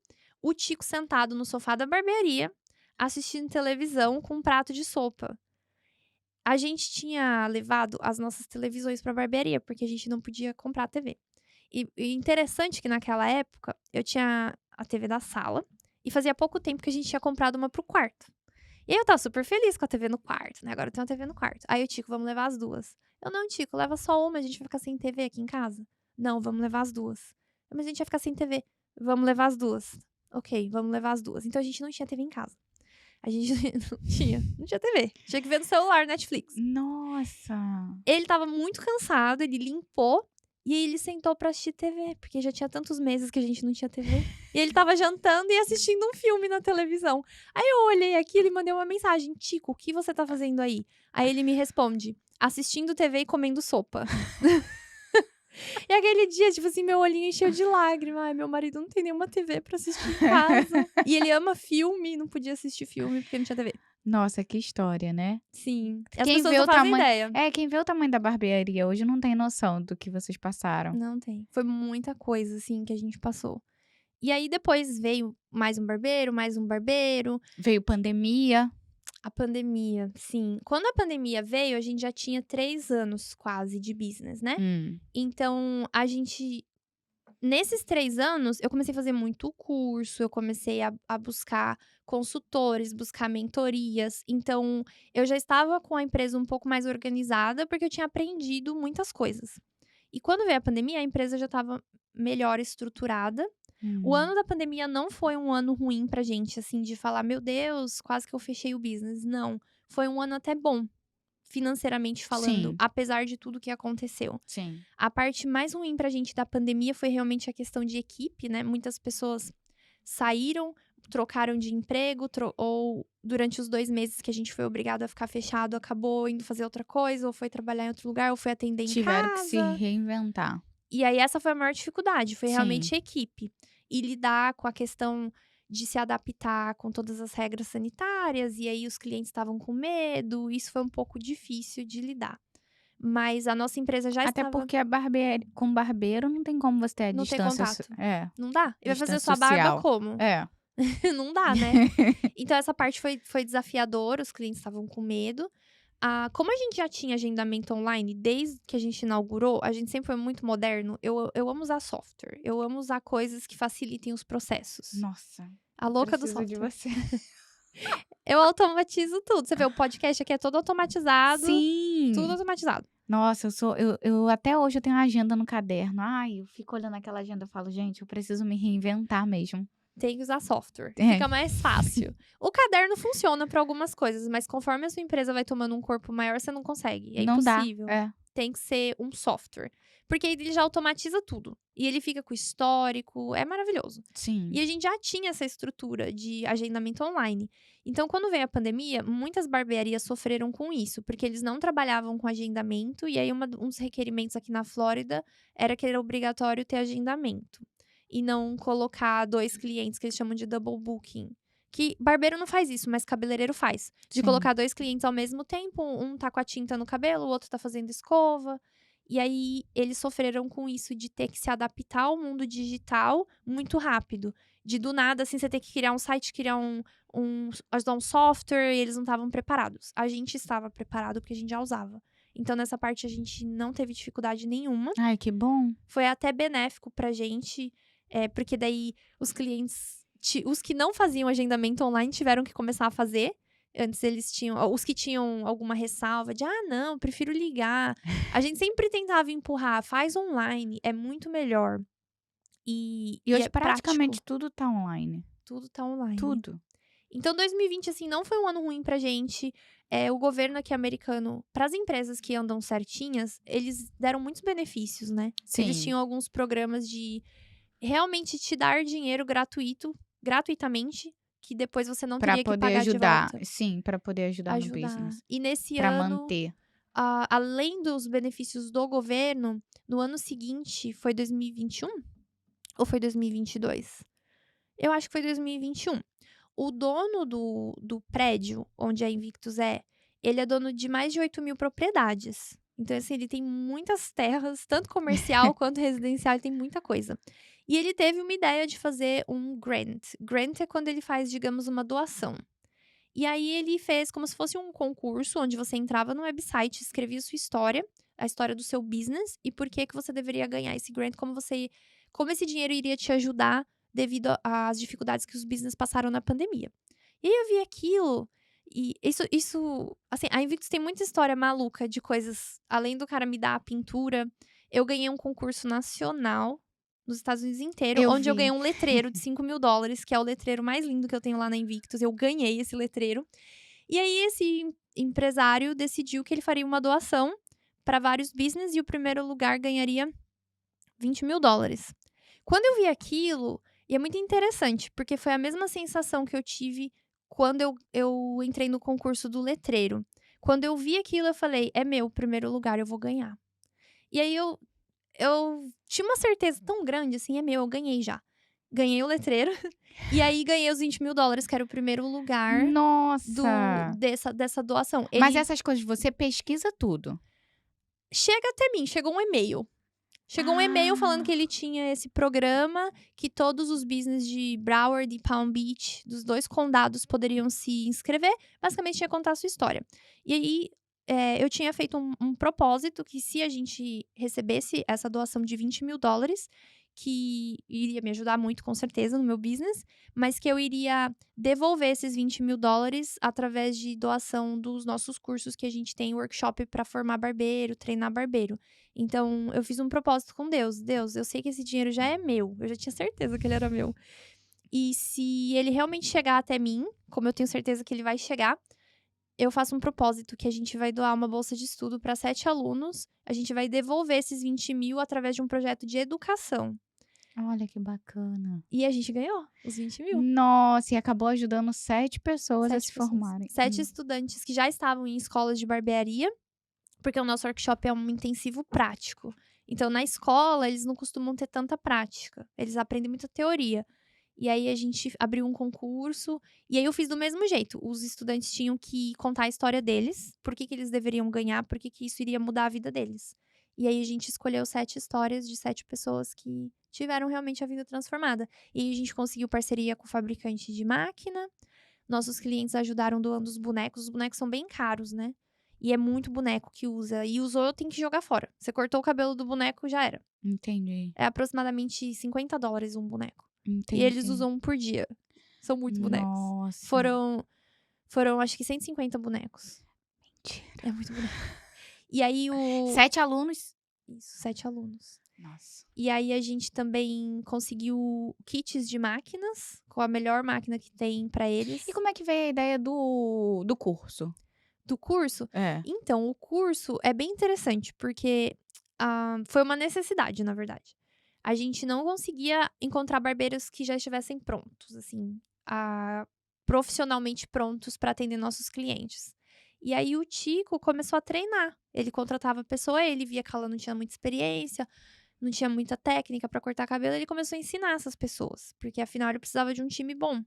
o Tico sentado no sofá da barbearia, assistindo televisão com um prato de sopa. A gente tinha levado as nossas televisões pra barbearia, porque a gente não podia comprar TV. E interessante que naquela época, eu tinha a TV da sala, e fazia pouco tempo que a gente tinha comprado uma para o quarto. E aí eu estava super feliz com a TV no quarto, né, agora eu tenho uma TV no quarto. Aí o Tico: "Vamos levar as 2". Eu: "Não, Tico, leva só uma, a gente vai ficar sem TV aqui em casa". "Não, vamos levar as 2". "Mas a gente vai ficar sem TV". "Vamos levar as 2". "Ok, vamos levar as 2". Então a gente não tinha TV em casa. A gente não tinha TV, tinha que ver no celular, Netflix. Nossa. Ele estava muito cansado, ele limpou, e aí ele sentou pra assistir TV, porque já tinha tantos meses que a gente não tinha TV. E ele estava jantando e assistindo um filme na televisão. Aí eu olhei aquilo e mandei uma mensagem: "Tico, o que você tá fazendo aí?". Aí ele me responde: "Assistindo TV e comendo sopa". E aquele dia, tipo assim, meu olhinho encheu de lágrima. Ai, meu marido não tem nenhuma TV pra assistir em casa. E ele ama filme, não podia assistir filme porque não tinha TV. Nossa, que história, né? Sim. As Quem pessoas vê não o fazem tamanho ideia. quem vê o tamanho da barbearia hoje não tem noção do que vocês passaram. Não tem. Foi muita coisa, assim, que a gente passou. E aí depois veio mais um barbeiro, mais um barbeiro. Veio pandemia. A pandemia, sim. Quando a pandemia veio, a gente já tinha 3 anos quase de business, né. Hum. Então a gente nesses 3 anos, eu comecei a fazer muito curso, eu comecei a buscar consultores, buscar mentorias. Então, eu já estava com a empresa um pouco mais organizada, porque eu tinha aprendido muitas coisas. E quando veio a pandemia, a empresa já estava melhor estruturada. O Hum. ano da pandemia não foi um ano ruim pra gente, assim, de falar: "Meu Deus, quase que eu fechei o business". Não, foi um ano até bom, financeiramente falando, Sim, apesar de tudo que aconteceu. sim. A parte mais ruim pra gente da pandemia foi realmente a questão de equipe, né, muitas pessoas saíram, trocaram de emprego, ou durante os 2 meses que a gente foi obrigado a ficar fechado, acabou indo fazer outra coisa, ou foi trabalhar em outro lugar, ou foi atender em Tiveram que se casa. reinventar. E aí essa foi a maior dificuldade, foi Sim. realmente a equipe. E lidar com a questão de se adaptar com todas as regras sanitárias, e aí os clientes estavam com medo, isso foi um pouco difícil de lidar. Mas a nossa empresa já Até estava porque a com barbeiro não tem como você ter a não tem distância contato. é, Não dá. Ele vai fazer distância sua barba social. como? É. Não dá, né. Então essa parte foi desafiadora, os clientes estavam com medo. Como a gente já tinha agendamento online desde que a gente inaugurou, a gente sempre foi muito moderno, eu amo usar software, eu amo usar coisas que facilitem os processos. Nossa, A eu louca do preciso de software. você. Eu automatizo tudo, você vê o podcast aqui é todo automatizado, tudo Sim. automatizado. Nossa, eu até hoje eu tenho uma agenda no caderno. Ai, eu fico olhando aquela agenda, eu falo: "Gente, eu preciso me reinventar mesmo". Tem que usar software, É. fica mais fácil. O caderno funciona para algumas coisas, mas conforme a sua empresa vai tomando um corpo maior, você não consegue, é Não dá. impossível. É. Tem que ser um software, porque aí ele já automatiza tudo, e ele fica com o histórico, é maravilhoso. Sim. E a gente já tinha essa estrutura de agendamento online. Então, quando veio a pandemia, muitas barbearias sofreram com isso, porque eles não trabalhavam com agendamento, e aí um dos requerimentos aqui na Flórida era que era obrigatório ter agendamento. E não colocar 2 clientes, que eles chamam de double booking. Que barbeiro não faz isso, mas cabeleireiro faz. De Sim. colocar 2 clientes ao mesmo tempo, um tá com a tinta no cabelo, o outro tá fazendo escova. E aí, eles sofreram com isso de ter que se adaptar ao mundo digital muito rápido. De do nada, assim, você ter que criar um site, criar ajudar um software, e eles não estavam preparados. A gente estava preparado, porque a gente já usava. Então, nessa parte, a gente não teve dificuldade nenhuma. Ai, que bom. Foi até benéfico pra gente, porque daí os clientes os que não faziam agendamento online tiveram que começar a fazer. Antes eles tinham os que tinham alguma ressalva de: "Ah, não, prefiro ligar". A gente sempre tentava empurrar: "Faz online, é muito melhor". E E hoje é prático, praticamente tudo tá online. tudo tá online. Tudo. Então 2020, assim, não foi um ano ruim pra gente. O governo aqui americano, para as empresas que andam certinhas, eles deram muitos benefícios, né. Eles Sim. tinham alguns programas de realmente te dar dinheiro gratuitamente, que depois você não Pra teria que poder pagar de ajudar. volta. Sim, pra poder ajudar no Ajudar. business. E nesse Pra ano, manter. além dos benefícios do governo, no ano seguinte, foi 2021 ou foi 2022? Eu acho que foi 2021. O dono do prédio onde a Invictus ele é dono de mais de 8.000 propriedades. Então, assim, ele tem muitas terras, tanto comercial quanto residencial, ele tem muita coisa. E ele teve uma ideia de fazer um grant. Grant é quando ele faz, digamos, uma doação. E aí ele fez como se fosse um concurso, onde você entrava no website, escrevia sua história, a história do seu business e por que você deveria ganhar esse grant, como esse dinheiro iria te ajudar devido às dificuldades que os business passaram na pandemia. E aí eu vi aquilo, e isso, assim, a Invictus tem muita história maluca de coisas, além do cara me dar a pintura, eu ganhei um concurso nacional nos Estados Unidos inteiro, Eu onde eu ganhei vi. um letreiro de $5.000, que é o letreiro mais lindo que eu tenho lá na Invictus. Eu ganhei esse letreiro. E aí, esse empresário decidiu que ele faria uma doação para vários business e o primeiro lugar ganharia $20.000. Quando eu vi aquilo, e é muito interessante, porque foi a mesma sensação que eu tive quando eu entrei no concurso do letreiro. Quando eu vi aquilo, eu falei: é meu o primeiro lugar, eu vou ganhar. E aí eu tinha uma certeza tão grande, assim, é meu, eu ganhei já. Ganhei o letreiro, e aí ganhei os $20.000, que era o primeiro lugar Nossa! dessa doação. Mas Ele essas coisas você pesquisa tudo? chega até mim, chegou um e-mail. Chegou um e-mail falando que Ah, ele tinha esse programa, que todos os business de Broward e Palm Beach, dos 2 condados, poderiam se inscrever. Basicamente, tinha que contar a sua história. E aí, eu tinha feito um propósito que se a gente recebesse essa doação de $20.000, que iria me ajudar muito, com certeza, no meu business, mas que eu iria devolver esses $20.000 através de doação dos nossos cursos que a gente tem workshop para formar barbeiro, treinar barbeiro. Então, eu fiz um propósito com Deus. Deus, eu sei que esse dinheiro já é meu. Eu já tinha certeza que ele era meu. E se ele realmente chegar até mim, como eu tenho certeza que ele vai chegar, eu faço um propósito que a gente vai doar uma bolsa de estudo para 7 alunos. A gente vai devolver esses 20 mil através de um projeto de educação. Olha que bacana. E a gente ganhou os 20 mil. Nossa, e acabou ajudando 7 pessoas a 7 se pessoas. formarem. 7 estudantes que já estavam em escolas de barbearia, porque o nosso workshop é um intensivo prático. Então, na escola, eles não costumam ter tanta prática. Eles aprendem muita teoria. E aí, a gente abriu um concurso. E aí, eu fiz do mesmo jeito. Os estudantes tinham que contar a história deles. Por que eles deveriam ganhar. Por que isso iria mudar a vida deles. E aí, a gente escolheu 7 histórias de 7 pessoas que tiveram realmente a vida transformada. E aí, a gente conseguiu parceria com o fabricante de máquina. Nossos clientes ajudaram doando os bonecos. Os bonecos são bem caros, né? E é muito boneco que usa. E usou, tem que jogar fora. Você cortou o cabelo do boneco, já era. Entendi, É aproximadamente $50 um boneco. E eles entendi. usam um por dia. São muitos bonecos. Nossa. Foram acho que 150 bonecos. Mentira. É muito boneco. E aí 7 alunos? Isso, 7 alunos. Nossa. E aí a gente também conseguiu kits de máquinas, com a melhor máquina que tem pra eles. E como é que veio a ideia do curso? Do curso? É. Então, o curso é bem interessante, porque foi uma necessidade, na verdade. A gente não conseguia encontrar barbeiros que já estivessem prontos, assim, profissionalmente prontos para atender nossos clientes. E aí o Tico começou a treinar. Ele contratava a pessoa, ele via que ela não tinha muita experiência, não tinha muita técnica para cortar cabelo, ele começou a ensinar essas pessoas, porque afinal ele precisava de um time bom.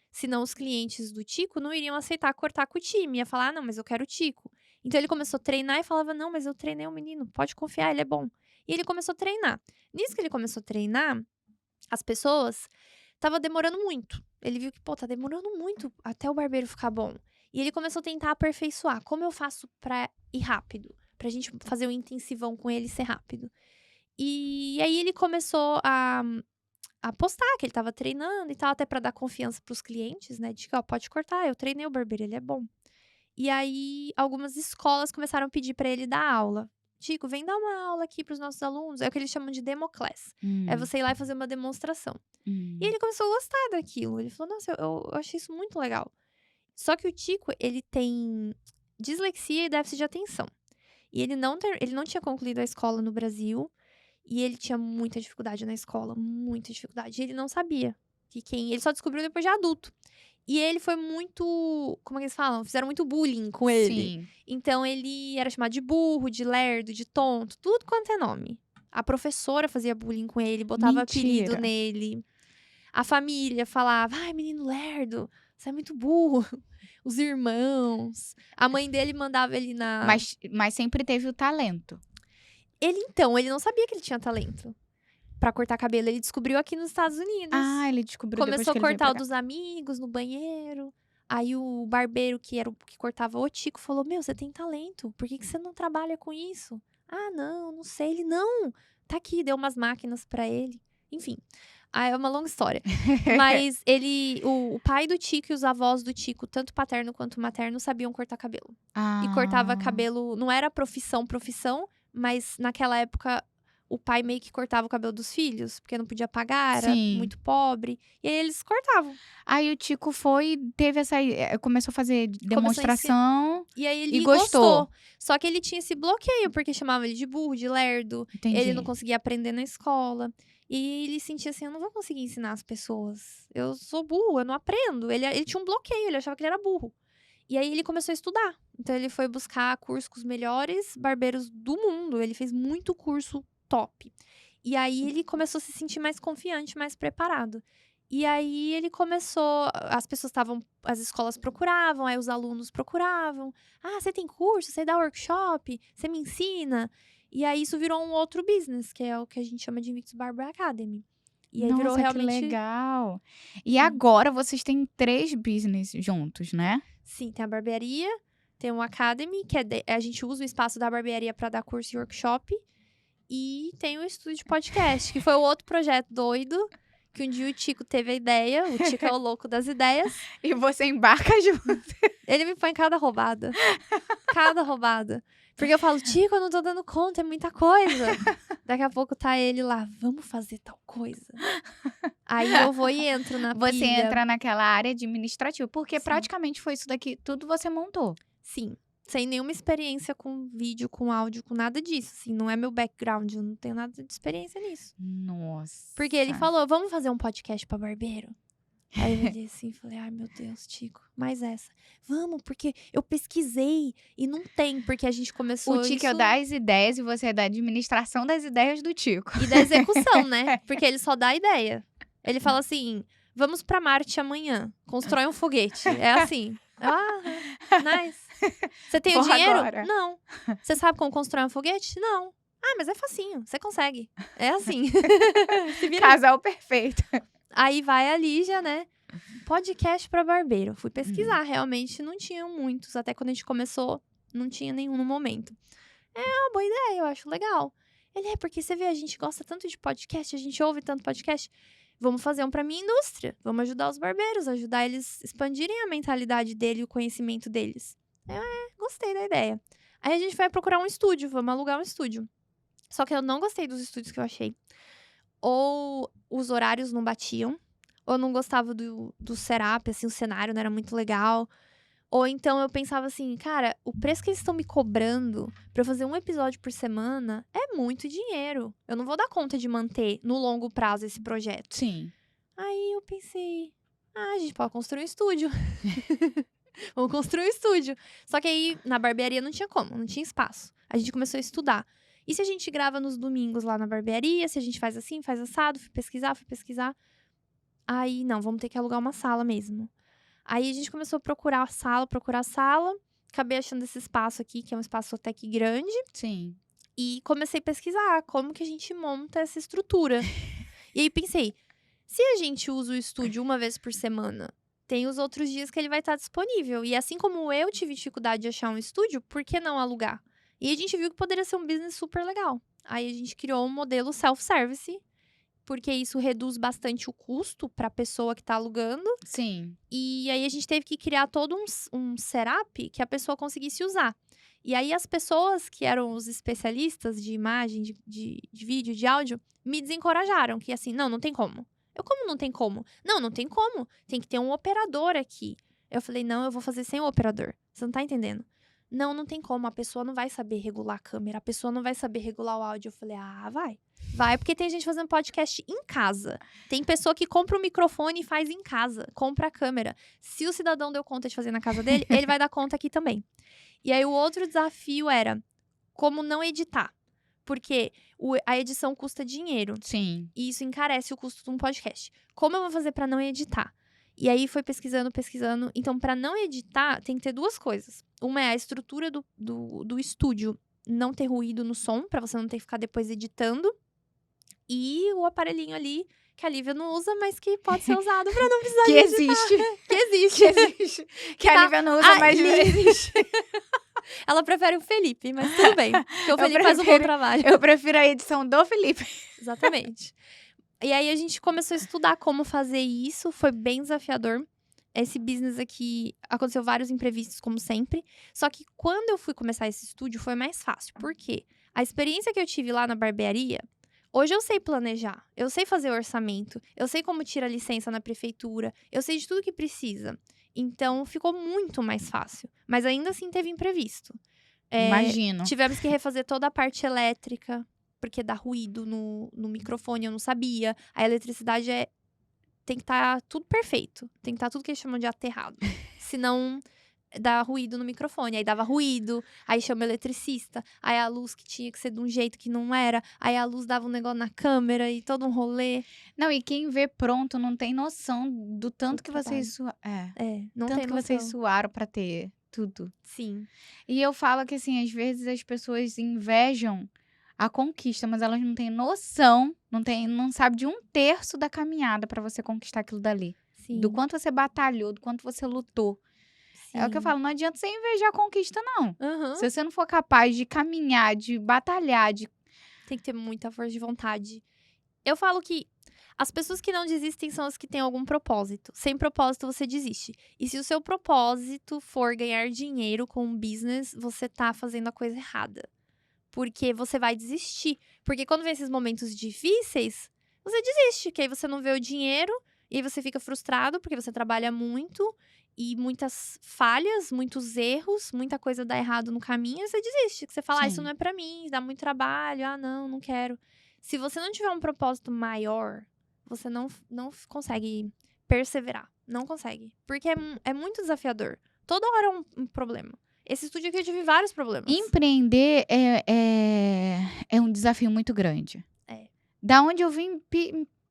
Senão os clientes do Tico não iriam aceitar cortar com o time, ia falar: "Ah, não, mas eu quero o Tico". Então ele começou a treinar e falava: "Não, mas eu treinei o menino, pode confiar, ele é bom". E ele começou a treinar. Nisso que ele começou a treinar, as pessoas tava demorando muito. Ele viu que, pô, tá demorando muito até o barbeiro ficar bom. E ele começou a tentar aperfeiçoar. Como eu faço pra ir rápido? Pra gente fazer um intensivão com ele e ser rápido. E aí ele começou a postar que ele estava treinando e tal, até pra dar confiança pros clientes, né, de que: "Ó, pode cortar, eu treinei o barbeiro, ele é bom". E aí, algumas escolas começaram a pedir pra ele dar aula. "Tico, vem dar uma aula aqui para os nossos alunos", é o que eles chamam de demo class. É você ir lá e fazer uma demonstração. E ele começou a gostar daquilo, ele falou: "Nossa, eu achei isso muito legal". Só que o Tico, ele tem dislexia e déficit de atenção. E ele não tinha concluído a escola no Brasil, e ele tinha muita dificuldade na escola, muita dificuldade. E ele não sabia ele só descobriu depois de adulto. E ele foi muito, como é que eles falam? Fizeram muito bullying com ele. Sim. Então ele era chamado de burro, de lerdo, de tonto, tudo quanto é nome. A professora fazia bullying com ele, botava apelido Mentira. nele. A família falava: "Ai, menino lerdo, você é muito burro". Os irmãos. A mãe dele mandava ele na Mas sempre teve o talento. ele não sabia que ele tinha talento pra cortar cabelo, ele descobriu aqui nos Estados Unidos. Ah, ele descobriu depois Começou a que ele veio cortar pra o cá. dos amigos no banheiro. Aí o barbeiro, que era o que cortava o Tico, falou: "Meu, você tem talento, por que você não trabalha com isso?". "Ah, não sei". Ele: "Não, tá aqui", deu umas máquinas pra ele. Enfim, é uma longa história. Mas o pai do Tico e os avós do Tico, tanto paterno quanto materno, sabiam cortar cabelo. E cortava Ah, cabelo, não era profissão, mas naquela época o pai meio que cortava o cabelo dos filhos, porque não podia pagar, era sim. muito pobre. E aí eles cortavam. Aí o Tico teve começou a fazer Começou a ensinar. demonstração E aí e ele gostou. gostou. Só que ele tinha esse bloqueio, porque chamava ele de burro, de lerdo. Ele não Entendi. conseguia aprender na escola. E ele sentia assim: eu não vou conseguir ensinar as pessoas. Eu sou burro, eu não aprendo. Ele tinha um bloqueio, ele achava que ele era burro. E aí ele começou a estudar. Então ele foi buscar cursos com os melhores barbeiros do mundo. Ele fez muito curso top. E aí ele começou a se sentir mais confiante, mais preparado. E aí ele começou, as escolas procuravam, aí os alunos procuravam. "Ah, você tem curso? Você dá workshop? Você me ensina?". E aí isso virou um outro business, que é o que a gente chama de Invictus Barber Academy. E aí virou Nossa, que realmente. legal. E Sim. agora vocês têm 3 business juntos, né? Sim, tem a barbearia, tem o Academy, a gente usa o espaço da barbearia para dar curso e workshop. E tem o estúdio de podcast, que foi o outro projeto doido. Que um dia o Tico teve a ideia. O Tico é o louco das ideias. E você embarca junto. Ele me põe em cada roubada. Cada roubada. Porque eu falo, Tico, eu não tô dando conta, é muita coisa. Daqui a pouco tá ele lá, vamos fazer tal coisa. Aí eu vou e entro na Você pilha. entra naquela área administrativa. Porque Sim. praticamente foi isso daqui. Tudo você montou. Sim. Sem nenhuma experiência com vídeo, com áudio, com nada disso. Assim, não é meu background, eu não tenho nada de experiência nisso. Nossa. Porque ele falou, vamos fazer um podcast pra barbeiro? Aí eu olhei assim e falei, ai meu Deus, Tico, mais essa. Vamos, porque eu pesquisei e não tem, porque a gente começou O Tico é o das ideias e você é da administração das ideias do Tico. E da execução, né? Porque ele só dá a ideia. Ele fala assim, vamos pra Marte amanhã, constrói um foguete. É assim. Ah, nice. Você tem o Porra, dinheiro? agora. Não. Você sabe como constrói um foguete? Não. Ah, mas é facinho, você consegue. É assim. Se vira. Casal perfeito. Aí vai a Lígia, né? Podcast pra barbeiro. Fui pesquisar, realmente não tinham muitos. Até quando a gente começou, não tinha nenhum no momento. É uma boa ideia, eu acho legal. Ele porque você vê, a gente gosta tanto de podcast, a gente ouve tanto podcast. Vamos fazer um pra minha indústria. Vamos ajudar os barbeiros, ajudar eles expandirem a mentalidade dele e o conhecimento deles. Gostei da ideia. Aí a gente vai procurar um estúdio, vamos alugar um estúdio. Só que eu não gostei dos estúdios que eu achei. Ou os horários não batiam, ou eu não gostava do setup, assim, o cenário não era muito legal. Ou então eu pensava assim, cara, o preço que eles estão me cobrando pra eu fazer um episódio por semana é muito dinheiro. Eu não vou dar conta de manter no longo prazo esse projeto. Sim. Aí eu pensei, a gente pode construir um estúdio. Vamos construir um estúdio. Só que aí, na barbearia não tinha como, não tinha espaço. A gente começou a estudar. E se a gente grava nos domingos lá na barbearia? Se a gente faz assim, faz assado? Fui pesquisar. Aí, não, vamos ter que alugar uma sala mesmo. Aí a gente começou a procurar sala. Acabei achando esse espaço aqui, que é um espaço até que grande. Sim. E comecei a pesquisar como que a gente monta essa estrutura. E aí pensei, se a gente usa o estúdio uma vez por semana, tem os outros dias que ele vai estar disponível. E assim como eu tive dificuldade de achar um estúdio, por que não alugar? E a gente viu que poderia ser um business super legal. Aí a gente criou um modelo self-service, porque isso reduz bastante o custo para a pessoa que está alugando. Sim. E aí a gente teve que criar todo um setup que a pessoa conseguisse usar. E aí as pessoas que eram os especialistas de imagem, de vídeo, de áudio, me desencorajaram. Que assim, não tem como. Como não tem como? Não tem como. Tem que ter um operador aqui. Eu falei, não, eu vou fazer sem o operador. Você não tá entendendo? Não tem como. A pessoa não vai saber regular a câmera. A pessoa não vai saber regular o áudio. Eu falei, vai. Vai, porque tem gente fazendo podcast em casa. Tem pessoa que compra um microfone e faz em casa. Compra a câmera. Se o cidadão deu conta de fazer na casa dele, ele vai dar conta aqui também. E aí, o outro desafio era como não editar. Porque a edição custa dinheiro. Sim. E isso encarece o custo de um podcast. Como eu vou fazer pra não editar? E aí, foi pesquisando. Então, pra não editar, tem que ter duas coisas. Uma é a estrutura do estúdio não ter ruído no som, pra você não ter que ficar depois editando. E o aparelhinho ali, que a Lívia não usa, mas que pode ser usado pra não precisar Que editar. existe. Que a Lívia não usa, mas existe. Ela prefere o Felipe, mas tudo bem. Porque o Felipe faz um bom trabalho. Eu prefiro a edição do Felipe. Exatamente. E aí, a gente começou a estudar como fazer isso. Foi bem desafiador. Esse business aqui, aconteceu vários imprevistos, como sempre. Só que quando eu fui começar esse estúdio, foi mais fácil. Por quê? A experiência que eu tive lá na barbearia, hoje eu sei planejar. Eu sei fazer orçamento. Eu sei como tirar licença na prefeitura. Eu sei de tudo que precisa. Então, ficou muito mais fácil. Mas ainda assim, teve imprevisto. Imagino. Tivemos que refazer toda a parte elétrica, porque dá ruído no microfone, eu não sabia. A eletricidade tem que estar tudo perfeito. Tem que estar tudo que eles chamam de aterrado. Senão, dá ruído no microfone. Aí dava ruído, aí chama o eletricista. Aí a luz que tinha que ser de um jeito que não era. Aí a luz dava um negócio na câmera e todo um rolê. Não, e quem vê pronto não tem noção do tanto que trabalho. vocês suaram. Não Tanto tem que noção. vocês suaram pra ter tudo. Sim. E eu falo que, assim, às vezes as pessoas invejam a conquista, mas elas não têm noção, não sabem de um terço da caminhada pra você conquistar aquilo dali. Sim. Do quanto você batalhou, do quanto você lutou. Sim. É o que eu falo, não adianta você invejar a conquista, não. Uhum. Se você não for capaz de caminhar, de batalhar, de Tem que ter muita força de vontade. Eu falo que as pessoas que não desistem são as que têm algum propósito. Sem propósito, você desiste. E se o seu propósito for ganhar dinheiro com um business, você tá fazendo a coisa errada. Porque você vai desistir. Porque quando vem esses momentos difíceis, você desiste. Que aí você não vê o dinheiro, e aí você fica frustrado, porque você trabalha muito, e muitas falhas, muitos erros, muita coisa dá errado no caminho, e você desiste. Que você fala, isso Sim. não é pra mim, dá muito trabalho, não quero. Se você não tiver um propósito maior, você não consegue perseverar. Não consegue. Porque é muito desafiador. Toda hora é um problema. Esse estúdio aqui eu tive vários problemas. Empreender é um desafio muito grande. É. Da onde eu vim,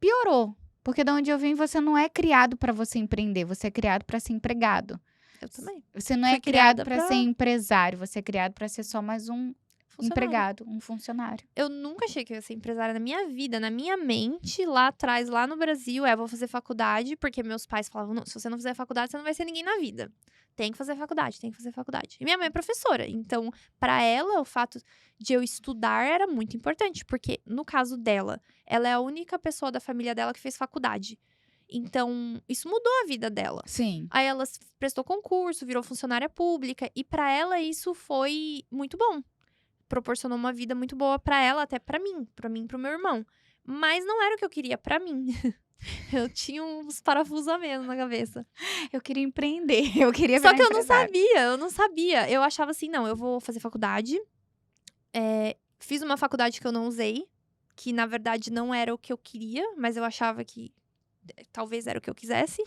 piorou. Porque da onde eu vim, você não é criado para você empreender. Você é criado para ser empregado. Eu também. Você não Fui é criado criada para pra ser empresário. Você é criado para ser só mais um funcionário. empregado, um funcionário. Eu nunca achei que eu ia ser empresária na minha vida. Na minha mente, lá atrás, lá no Brasil, vou fazer faculdade. Porque meus pais falavam, não, se você não fizer faculdade, você não vai ser ninguém na vida. Tem que fazer faculdade, tem que fazer faculdade. E minha mãe é professora. Então, pra ela, o fato de eu estudar era muito importante. Porque, no caso dela, ela é a única pessoa da família dela que fez faculdade. Então, isso mudou a vida dela. Sim. Aí ela prestou concurso, virou funcionária pública. E pra ela, isso foi muito bom. Proporcionou uma vida muito boa pra ela, até pra mim e pro meu irmão. Mas não era o que eu queria pra mim. Eu tinha uns parafusos a menos na cabeça. Eu queria empreender. Eu queria Só virar que eu empresária. não sabia. Eu achava assim, não, eu vou fazer faculdade. Fiz uma faculdade que eu não usei, que na verdade não era o que eu queria, mas eu achava que talvez era o que eu quisesse.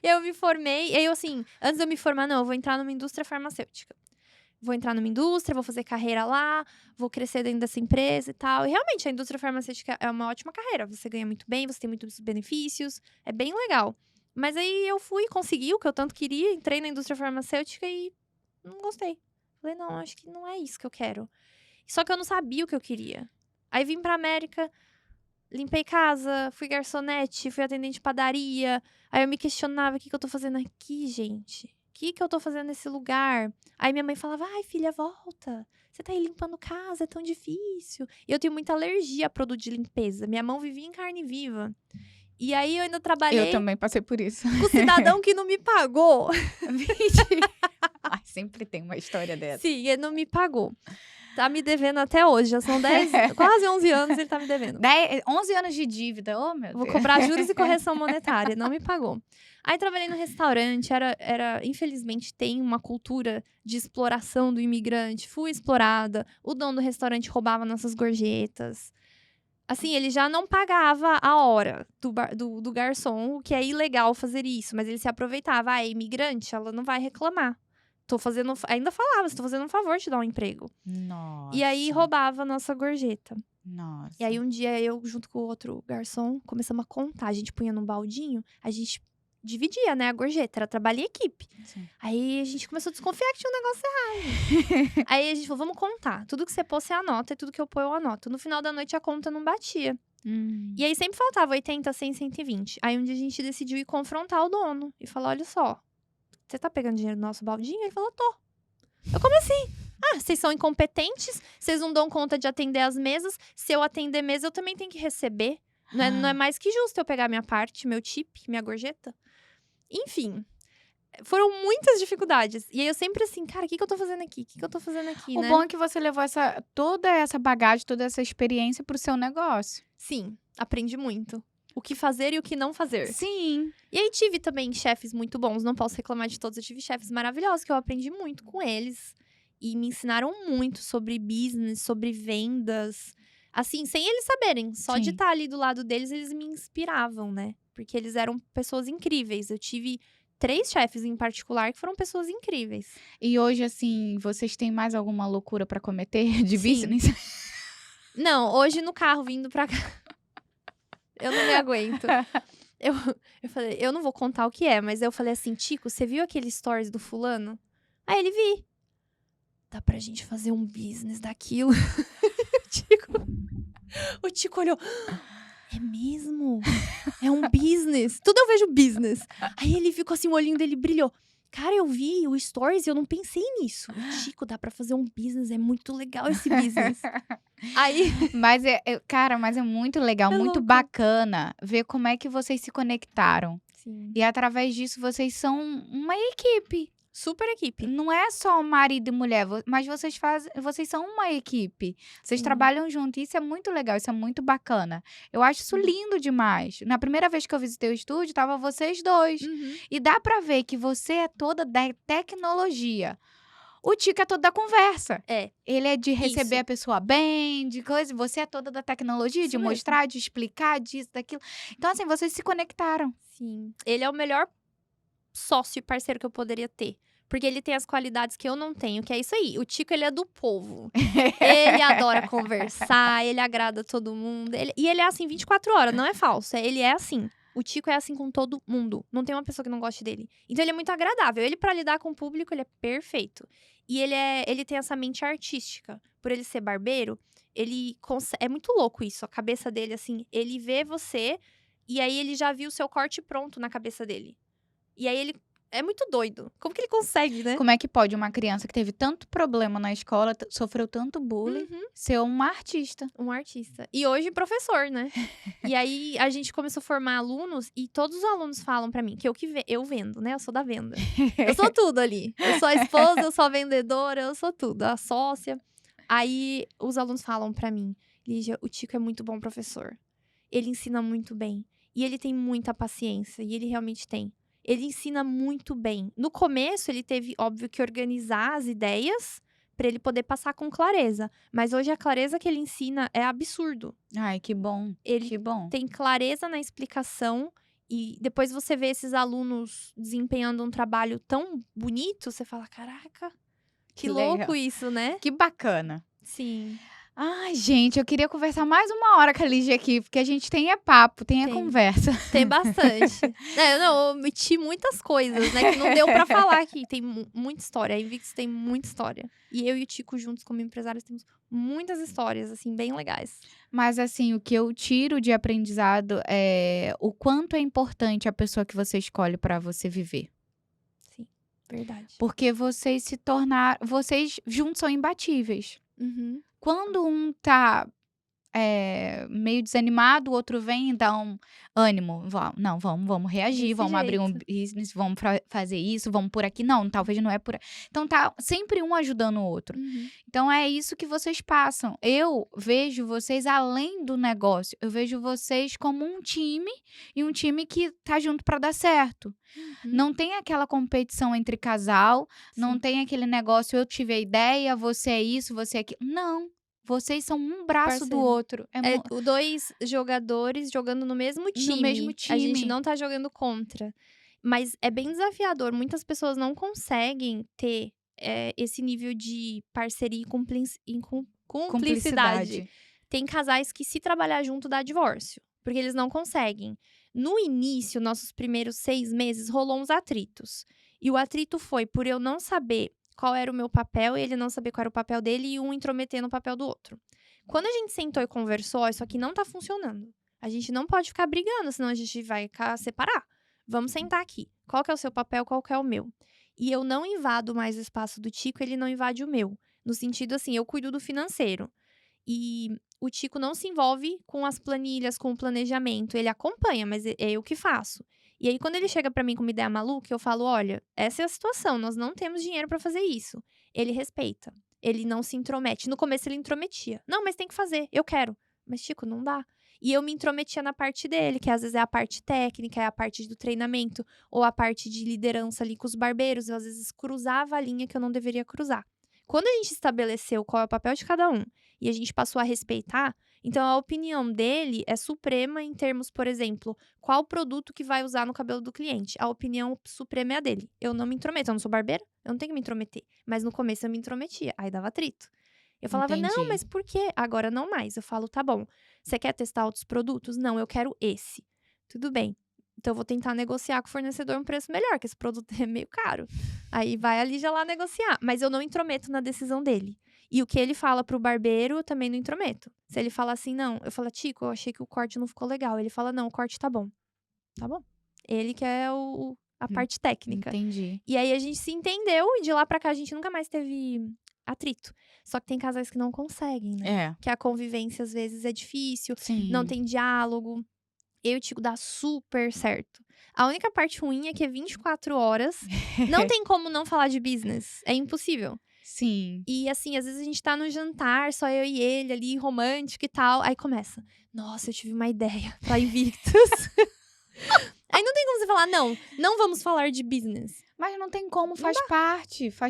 Eu me formei, e aí eu assim, antes de eu me formar, não, eu vou entrar numa indústria farmacêutica. Vou entrar numa indústria, vou fazer carreira lá, vou crescer dentro dessa empresa e tal. E realmente, a indústria farmacêutica é uma ótima carreira. Você ganha muito bem, você tem muitos benefícios, é bem legal. Mas aí eu fui, consegui o que eu tanto queria, entrei na indústria farmacêutica e não gostei. Falei, não, acho que não é isso que eu quero. Só que eu não sabia o que eu queria. Aí vim pra América, limpei casa, fui garçonete, fui atendente de padaria. Aí eu me questionava, o que eu tô fazendo aqui, gente? O que eu tô fazendo nesse lugar? Aí minha mãe falava, ai, filha, volta. Você tá aí limpando casa, é tão difícil. E eu tenho muita alergia a produto de limpeza. Minha mão vivia em carne viva. E aí eu ainda Eu trabalhei também passei por isso. com o cidadão que não me pagou. Mentira. Ai, sempre tem uma história dessa. Sim, ele não me pagou. Tá me devendo até hoje. Já são 10, quase 11 anos ele tá me devendo. 11 anos de dívida, oh meu Vou Deus. cobrar juros e correção monetária. Não me pagou. Aí trabalhei no restaurante. Infelizmente, tem uma cultura de exploração do imigrante. Fui explorada. O dono do restaurante roubava nossas gorjetas. Assim, ele já não pagava a hora do garçom, o que é ilegal fazer isso. Mas ele se aproveitava. Ah, é imigrante, ela não vai reclamar. Ainda falava, estou fazendo um favor de te dar um emprego. Nossa. E aí roubava a nossa gorjeta. Nossa. E aí um dia eu, junto com o outro garçom, começamos a contar. A gente punha num baldinho, a gente dividia, né, a gorjeta. Era trabalho em equipe. Sim. Aí a gente começou a desconfiar que tinha um negócio errado. Aí a gente falou, vamos contar. Tudo que você pôr, você anota. E tudo que eu pôr, eu anoto. No final da noite, a conta não batia. E aí sempre faltava 80, 100, 120. Aí um dia a gente decidiu ir confrontar o dono. E falar, olha só, você tá pegando dinheiro do nosso baldinho? Ele falou, tô. Eu, como assim? Ah, vocês são incompetentes, vocês não dão conta de atender as mesas. Se eu atender mesa, eu também tenho que receber. Não é mais que justo eu pegar minha parte, meu tip, minha gorjeta. Enfim, foram muitas dificuldades. E aí eu sempre assim, cara, o que eu tô fazendo aqui? O que eu tô fazendo aqui, O né? bom é que você levou toda essa bagagem, toda essa experiência pro seu negócio. Sim, aprendi muito. O que fazer e o que não fazer. Sim. E aí tive também chefes muito bons, não posso reclamar de todos. Eu tive chefes maravilhosos, que eu aprendi muito com eles. E me ensinaram muito sobre business, sobre vendas. Assim, sem eles saberem. Só de Sim. estar ali do lado deles, eles me inspiravam, né? Porque eles eram pessoas incríveis. Eu tive 3 chefes em particular que foram pessoas incríveis. E hoje, assim, vocês têm mais alguma loucura pra cometer de Sim. business? Não, hoje no carro vindo pra cá, eu não me aguento. Eu falei, eu não vou contar o que é, mas eu falei assim, Tico, você viu aquele stories do fulano? Aí ele vi. Dá pra gente fazer um business daquilo. O Tico olhou. É mesmo? É um business? Tudo eu vejo business. Aí ele ficou assim, o olhinho dele brilhou. Cara, eu vi o stories e eu não pensei nisso. O Tico, dá pra fazer um business, é muito legal esse business. Aí Cara, mas é muito legal, é muito louco. bacana ver como é que vocês se conectaram. Sim. E através disso vocês são uma equipe. Super equipe. Não é só marido e mulher, mas vocês são uma equipe. Vocês Sim. trabalham junto. Isso é muito legal, isso é muito bacana. Eu acho isso Sim. lindo demais. Na primeira vez que eu visitei o estúdio, tava vocês dois. Uhum. E dá pra ver que você é toda da tecnologia. O Tico é todo da conversa. É, Ele é de receber isso. a pessoa bem, de coisa. Você é toda da tecnologia, de Isso mesmo. mostrar, de explicar, disso, daquilo. Então, assim, vocês se conectaram. Sim. Ele é o melhor sócio e parceiro que eu poderia ter. Porque ele tem as qualidades que eu não tenho, que é isso aí. O Tico, ele é do povo. Ele adora conversar, ele agrada todo mundo. E ele é assim 24 horas, não é falso. Ele é assim. O Tico é assim com todo mundo. Não tem uma pessoa que não goste dele. Então ele é muito agradável. Ele, pra lidar com o público, ele é perfeito. E ele tem essa mente artística. Por ele ser barbeiro, é muito louco isso. A cabeça dele, assim, ele vê você e aí ele já viu o seu corte pronto na cabeça dele. E aí ele é muito doido. Como que ele consegue, né? Como é que pode uma criança que teve tanto problema na escola, sofreu tanto bullying, ser uma artista? Um artista. E hoje professor, né? E aí a gente começou a formar alunos e todos os alunos falam pra mim que eu vendo, né? Eu sou da venda. Eu sou tudo ali. Eu sou a esposa, eu sou a vendedora, eu sou tudo, a sócia. Aí os alunos falam pra mim: Lígia, o Tico é muito bom professor. Ele ensina muito bem. E ele tem muita paciência. E ele realmente tem. Ele ensina muito bem. No começo, ele teve, óbvio, que organizar as ideias pra ele poder passar com clareza. Mas hoje a clareza que ele ensina é absurdo. Ai, que bom. Ele Que bom. tem clareza na explicação e depois você vê esses alunos desempenhando um trabalho tão bonito, você fala: caraca, que louco legal. isso, né? Que bacana. Sim. Ai, gente, eu queria conversar mais uma hora com a Lígia aqui, porque a gente tem papo, tem Tem. conversa. Tem bastante. Eu omiti muitas coisas, né? Que não deu pra falar aqui. Tem muita história. A Invictus tem muita história. E eu e o Tico, juntos como empresários, temos muitas histórias, assim, bem legais. Mas, assim, o que eu tiro de aprendizado é o quanto é importante a pessoa que você escolhe pra você viver. Sim, verdade. Porque vocês vocês juntos são imbatíveis. Uhum. Quando um tá meio desanimado, o outro vem e dá um ânimo. Não, vamos reagir, Desse vamos abrir um jeito. business, vamos fazer isso, vamos por aqui. Não, talvez não é por aqui. Então tá sempre um ajudando o outro. Uhum. Então é isso que vocês passam. Eu vejo vocês além do negócio. Eu vejo vocês como um time e um time que tá junto pra dar certo. Uhum. Não tem aquela competição entre casal, não Sim. tem aquele negócio, eu tive a ideia, você é isso, você é aquilo. Não. Vocês são um braço do Parceiro. outro. Dois jogadores jogando no mesmo time. mesmo A gente time. não tá jogando contra. Mas é bem desafiador. Muitas pessoas não conseguem ter esse nível de parceria e cumplicidade. Tem casais que, se trabalhar junto, dá divórcio. Porque eles não conseguem. No início, nossos primeiros 6 meses, rolou uns atritos. E o atrito foi por eu não saber qual era o meu papel e ele não saber qual era o papel dele e um intrometer no papel do outro. Quando a gente sentou e conversou, ó, isso aqui não tá funcionando. A gente não pode ficar brigando, senão a gente vai separar. Vamos sentar aqui. Qual que é o seu papel, qual que é o meu? E eu não invado mais o espaço do Tico, ele não invade o meu. No sentido assim, eu cuido do financeiro. E o Tico não se envolve com as planilhas, com o planejamento. Ele acompanha, mas é eu que faço. E aí, quando ele chega pra mim com uma ideia maluca, eu falo: olha, essa é a situação, nós não temos dinheiro pra fazer isso. Ele respeita. Ele não se intromete. No começo ele intrometia. Não, mas tem que fazer, eu quero. Mas, Tico, não dá. E eu me intrometia na parte dele, que às vezes é a parte técnica, é a parte do treinamento, ou a parte de liderança ali com os barbeiros. Eu às vezes cruzava a linha que eu não deveria cruzar. Quando a gente estabeleceu qual é o papel de cada um e a gente passou a respeitar, então a opinião dele é suprema em termos, por exemplo, qual produto que vai usar no cabelo do cliente. A opinião suprema é a dele. Eu não me intrometo, eu não sou barbeira, eu não tenho que me intrometer. Mas no começo eu me intrometia, aí dava atrito. Eu falava: não, Entendi. mas por quê? Agora não mais. Eu falo: tá bom, você quer testar outros produtos? Não, eu quero esse. Tudo bem. Então eu vou tentar negociar com o fornecedor um preço melhor, que esse produto é meio caro. Aí vai ali já lá negociar. Mas eu não intrometo na decisão dele. E o que ele fala pro barbeiro, eu também não intrometo. Se ele fala assim, não, eu falo: Tico, eu achei que o corte não ficou legal. Ele fala: não, o corte tá bom. Tá bom. Ele que é a parte técnica. Entendi. E aí a gente se entendeu e de lá pra cá a gente nunca mais teve atrito. Só que tem casais que não conseguem, né? É, Que a convivência, às vezes, é difícil, não sim. tem diálogo. Eu e o Tico dá super certo. A única parte ruim é que é 24 horas. Não tem como não falar de business. É impossível. Sim. E assim, às vezes a gente tá no jantar, só eu e ele ali, romântico e tal. Aí começa. Nossa, eu tive uma ideia pra Invictus. Aí não tem como você falar, não vamos falar de business. Mas não tem como, Não faz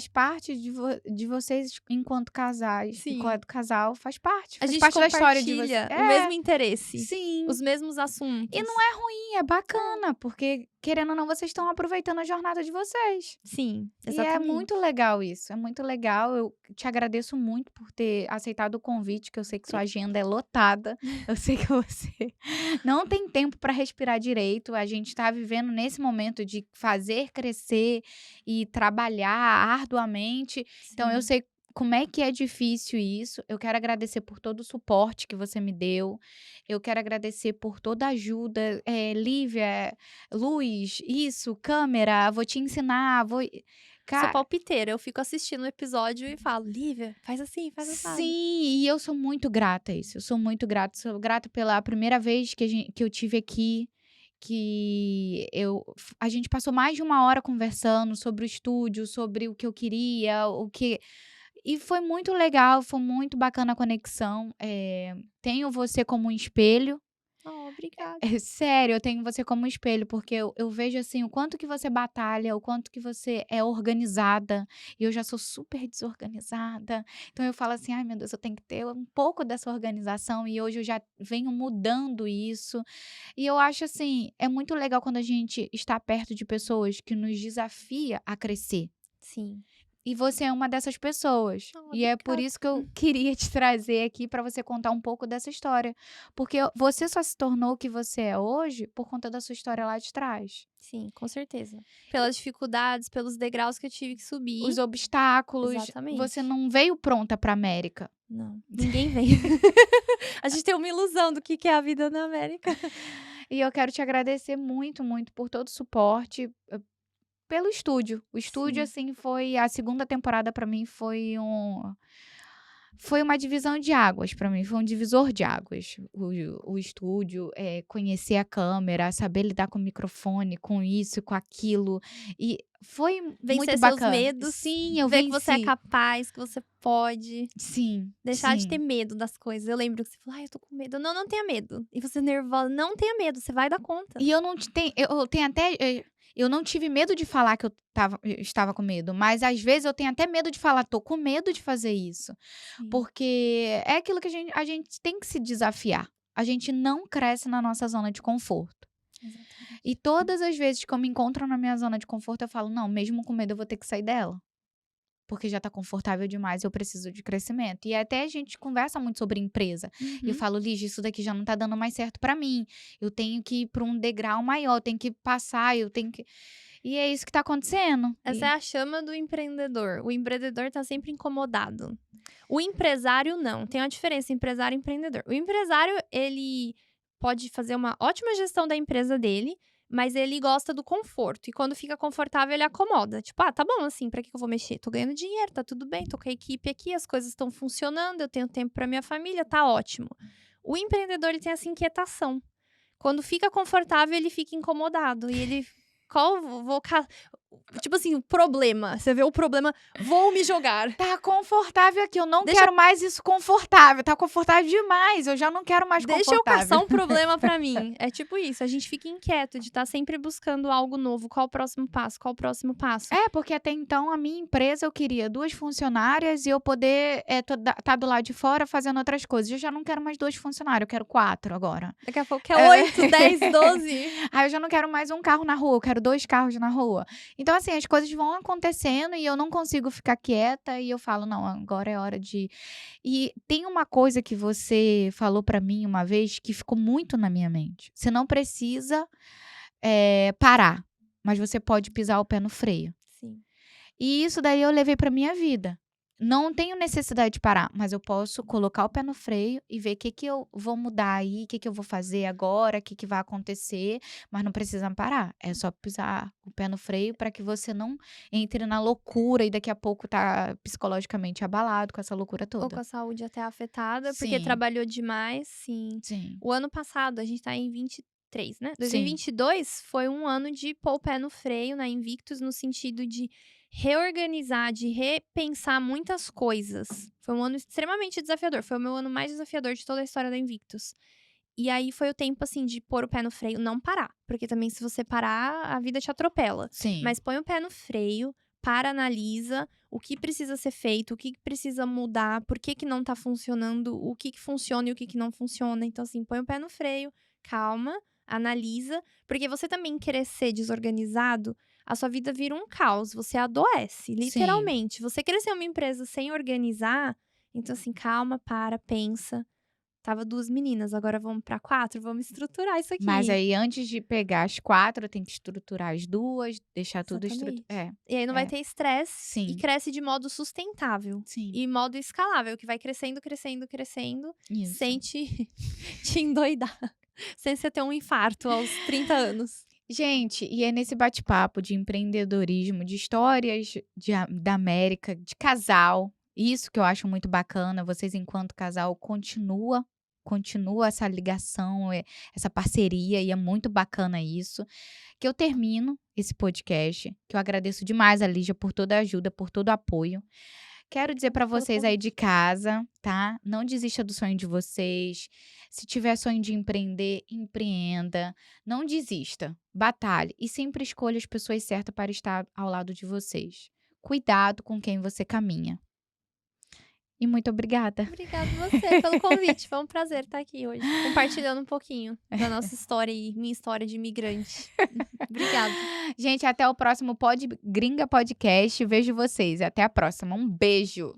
parte de vocês enquanto casais, Sim. enquanto casal, faz A gente parte da história de vocês. compartilha o mesmo interesse. Sim. Os mesmos assuntos. E não é ruim, é bacana, porque, querendo ou não, vocês estão aproveitando a jornada de vocês. Sim, E exatamente. é muito legal isso, é muito legal. Eu te agradeço muito por ter aceitado o convite, que eu sei que sua agenda é lotada. Eu sei que você não tem tempo para respirar direito. A gente está vivendo nesse momento de fazer crescer e trabalhar arduamente. Então, eu Sim. sei como é que é difícil isso. Eu quero agradecer por todo o suporte que você me deu. Eu quero agradecer por toda a ajuda. Lívia, luz, isso, câmera, vou te ensinar, Sou Cara, palpiteira, eu fico assistindo o episódio e falo, Lívia, faz assim, faz assado. sim, e eu sou muito grata a isso. Eu sou muito grata. Sou grata pela primeira vez que eu tive aqui, a gente passou mais de 1 hora conversando sobre o estúdio, sobre o que eu queria, e foi muito legal, foi muito bacana a conexão. Tenho você como um espelho. Oh, obrigada. Sério, eu tenho você como um espelho, porque eu vejo, assim, o quanto que você batalha, o quanto que você é organizada, e eu já sou super desorganizada. Então eu falo assim: "Ai, meu Deus, eu tenho que ter um pouco dessa organização", e hoje eu já venho mudando isso. E eu acho, assim, é muito legal quando a gente está perto de pessoas que nos desafia a crescer. Sim. E você é uma dessas pessoas. Oh, E é por obrigada. isso que eu queria te trazer aqui para você contar um pouco dessa história. Porque você só se tornou o que você é hoje por conta da sua história lá de trás. Sim, com certeza. Pelas dificuldades, pelos degraus que eu tive que subir. Os obstáculos, Exatamente. você não veio pronta para América. Não, ninguém vem. A gente tem uma ilusão do que é a vida na América. E eu quero te agradecer muito, muito por todo o suporte, pelo estúdio. O estúdio, Sim. assim, foi a segunda temporada para mim foi uma divisão de águas para mim, foi um divisor de águas. O estúdio, conhecer a câmera, saber lidar com o microfone, com isso e com aquilo. E foi Vencer muito seus bacana. medos. Sim, eu Ver que você é venci. capaz, que você pode. Sim, Deixar de sim. ter medo das coisas. Eu lembro que você falou, eu tô com medo. Não tenha medo. E você nervosa, não tenha medo, você vai dar conta. E eu não te tenho, eu tenho até, eu não tive medo de falar que eu estava com medo, mas às vezes eu tenho até medo de falar: "Tô com medo de fazer isso". Sim. Porque é aquilo que a gente tem que se desafiar. A gente não cresce na nossa zona de conforto. Exatamente. E todas as vezes que eu me encontro na minha zona de conforto, eu falo: "Não, mesmo com medo eu vou ter que sair dela". Porque já tá confortável demais, eu preciso de crescimento. E até a gente conversa muito sobre empresa. E eu Uhum. falo: "Lígia, isso daqui já não tá dando mais certo pra mim. Eu tenho que ir pra um degrau maior, eu tenho que passar, eu tenho que". E é isso que tá acontecendo. Essa é a chama do empreendedor. O empreendedor tá sempre incomodado. O empresário não. Tem uma diferença empresário e empreendedor. O empresário, ele pode fazer uma ótima gestão da empresa dele, mas ele gosta do conforto. E quando fica confortável, ele acomoda. Tipo, tá bom assim, pra que eu vou mexer? Tô ganhando dinheiro, tá tudo bem, tô com a equipe aqui, as coisas estão funcionando, eu tenho tempo pra minha família, tá ótimo. O empreendedor, ele tem essa inquietação. Quando fica confortável, ele fica incomodado. E ele. Tipo assim, o problema. Você vê o problema, vou me jogar. Tá confortável aqui, eu não Deixa- quero mais isso confortável. Tá confortável demais, eu já não quero mais Deixa eu confortável. caçar um problema pra mim. É tipo isso, a gente fica inquieto de estar sempre buscando algo novo. Qual o próximo passo? Qual o próximo passo? Porque até então a minha empresa eu queria 2 funcionárias e eu poder tá do lado de fora fazendo outras coisas. Eu já não quero mais 2 funcionários, eu quero 4 agora. Daqui a pouco é 8, 10, 12. Aí eu já não quero mais um carro na rua, eu quero 2 carros na rua. Então, assim, as coisas vão acontecendo e eu não consigo ficar quieta e eu falo: "Não, agora é hora de". E tem uma coisa que você falou pra mim uma vez que ficou muito na minha mente. Você não precisa, parar, mas você pode pisar o pé no freio. Sim. E isso daí eu levei pra minha vida. não tenho necessidade de parar, mas eu posso colocar o pé no freio e ver o que que eu vou mudar aí, o que que eu vou fazer agora, o que que vai acontecer, mas não precisa parar. É só pisar o pé no freio para que você não entre na loucura e daqui a pouco tá psicologicamente abalado com essa loucura Ou com toda. a saúde até afetada, porque Sim, trabalhou demais, sim. sim, O ano passado, a gente tá em 23, né? sim, 2022 foi um ano de pôr o pé no freio na Invictus, no sentido de reorganizar, de repensar muitas coisas. Foi um ano extremamente desafiador. Foi o meu ano mais desafiador de toda a história da Invictus. E aí foi o tempo, assim, de pôr o pé no freio, não parar. Porque também, se você parar, a vida te atropela. sim. Mas põe o pé no freio, para, analisa o que precisa ser feito, o que precisa mudar, por que que não tá funcionando, o que que funciona e o que que não funciona. Então, assim, põe o pé no freio, calma, analisa. Porque você também querer ser desorganizado, a sua vida vira um caos. Você adoece, Sim. literalmente. Você crescer uma empresa sem organizar, então, assim, calma, para, pensa. Tava 2 meninas, agora vamos pra 4, vamos estruturar isso Mas aqui. aí antes de pegar as 4, tem que estruturar as 2, deixar tudo Exatamente. E aí não vai é, ter estresse e sim, cresce de modo sustentável. sim, E modo escalável, que vai crescendo, crescendo, crescendo, isso. sem te te endoidar. Sem você ter um infarto aos 30 anos. Gente, e é nesse bate-papo de empreendedorismo, de histórias da América, de casal, isso que eu acho muito bacana, vocês enquanto casal continua essa ligação, essa parceria, e é muito bacana isso, que eu termino esse podcast, que eu agradeço demais a Lígia por toda a ajuda, por todo o apoio. Quero dizer para Pelo vocês aí de convite. casa, tá? Não desista do sonho de vocês. Se tiver sonho de empreender, empreenda. Não desista. Batalhe e sempre escolha as pessoas certas para estar ao lado de vocês. Cuidado com quem você caminha. E muito obrigada. Obrigada você pelo convite, foi um prazer estar aqui hoje, compartilhando um pouquinho da nossa história e minha história de imigrante. Obrigada. Gente, até o próximo Gringa Podcast. Vejo vocês. Até a próxima. Um beijo.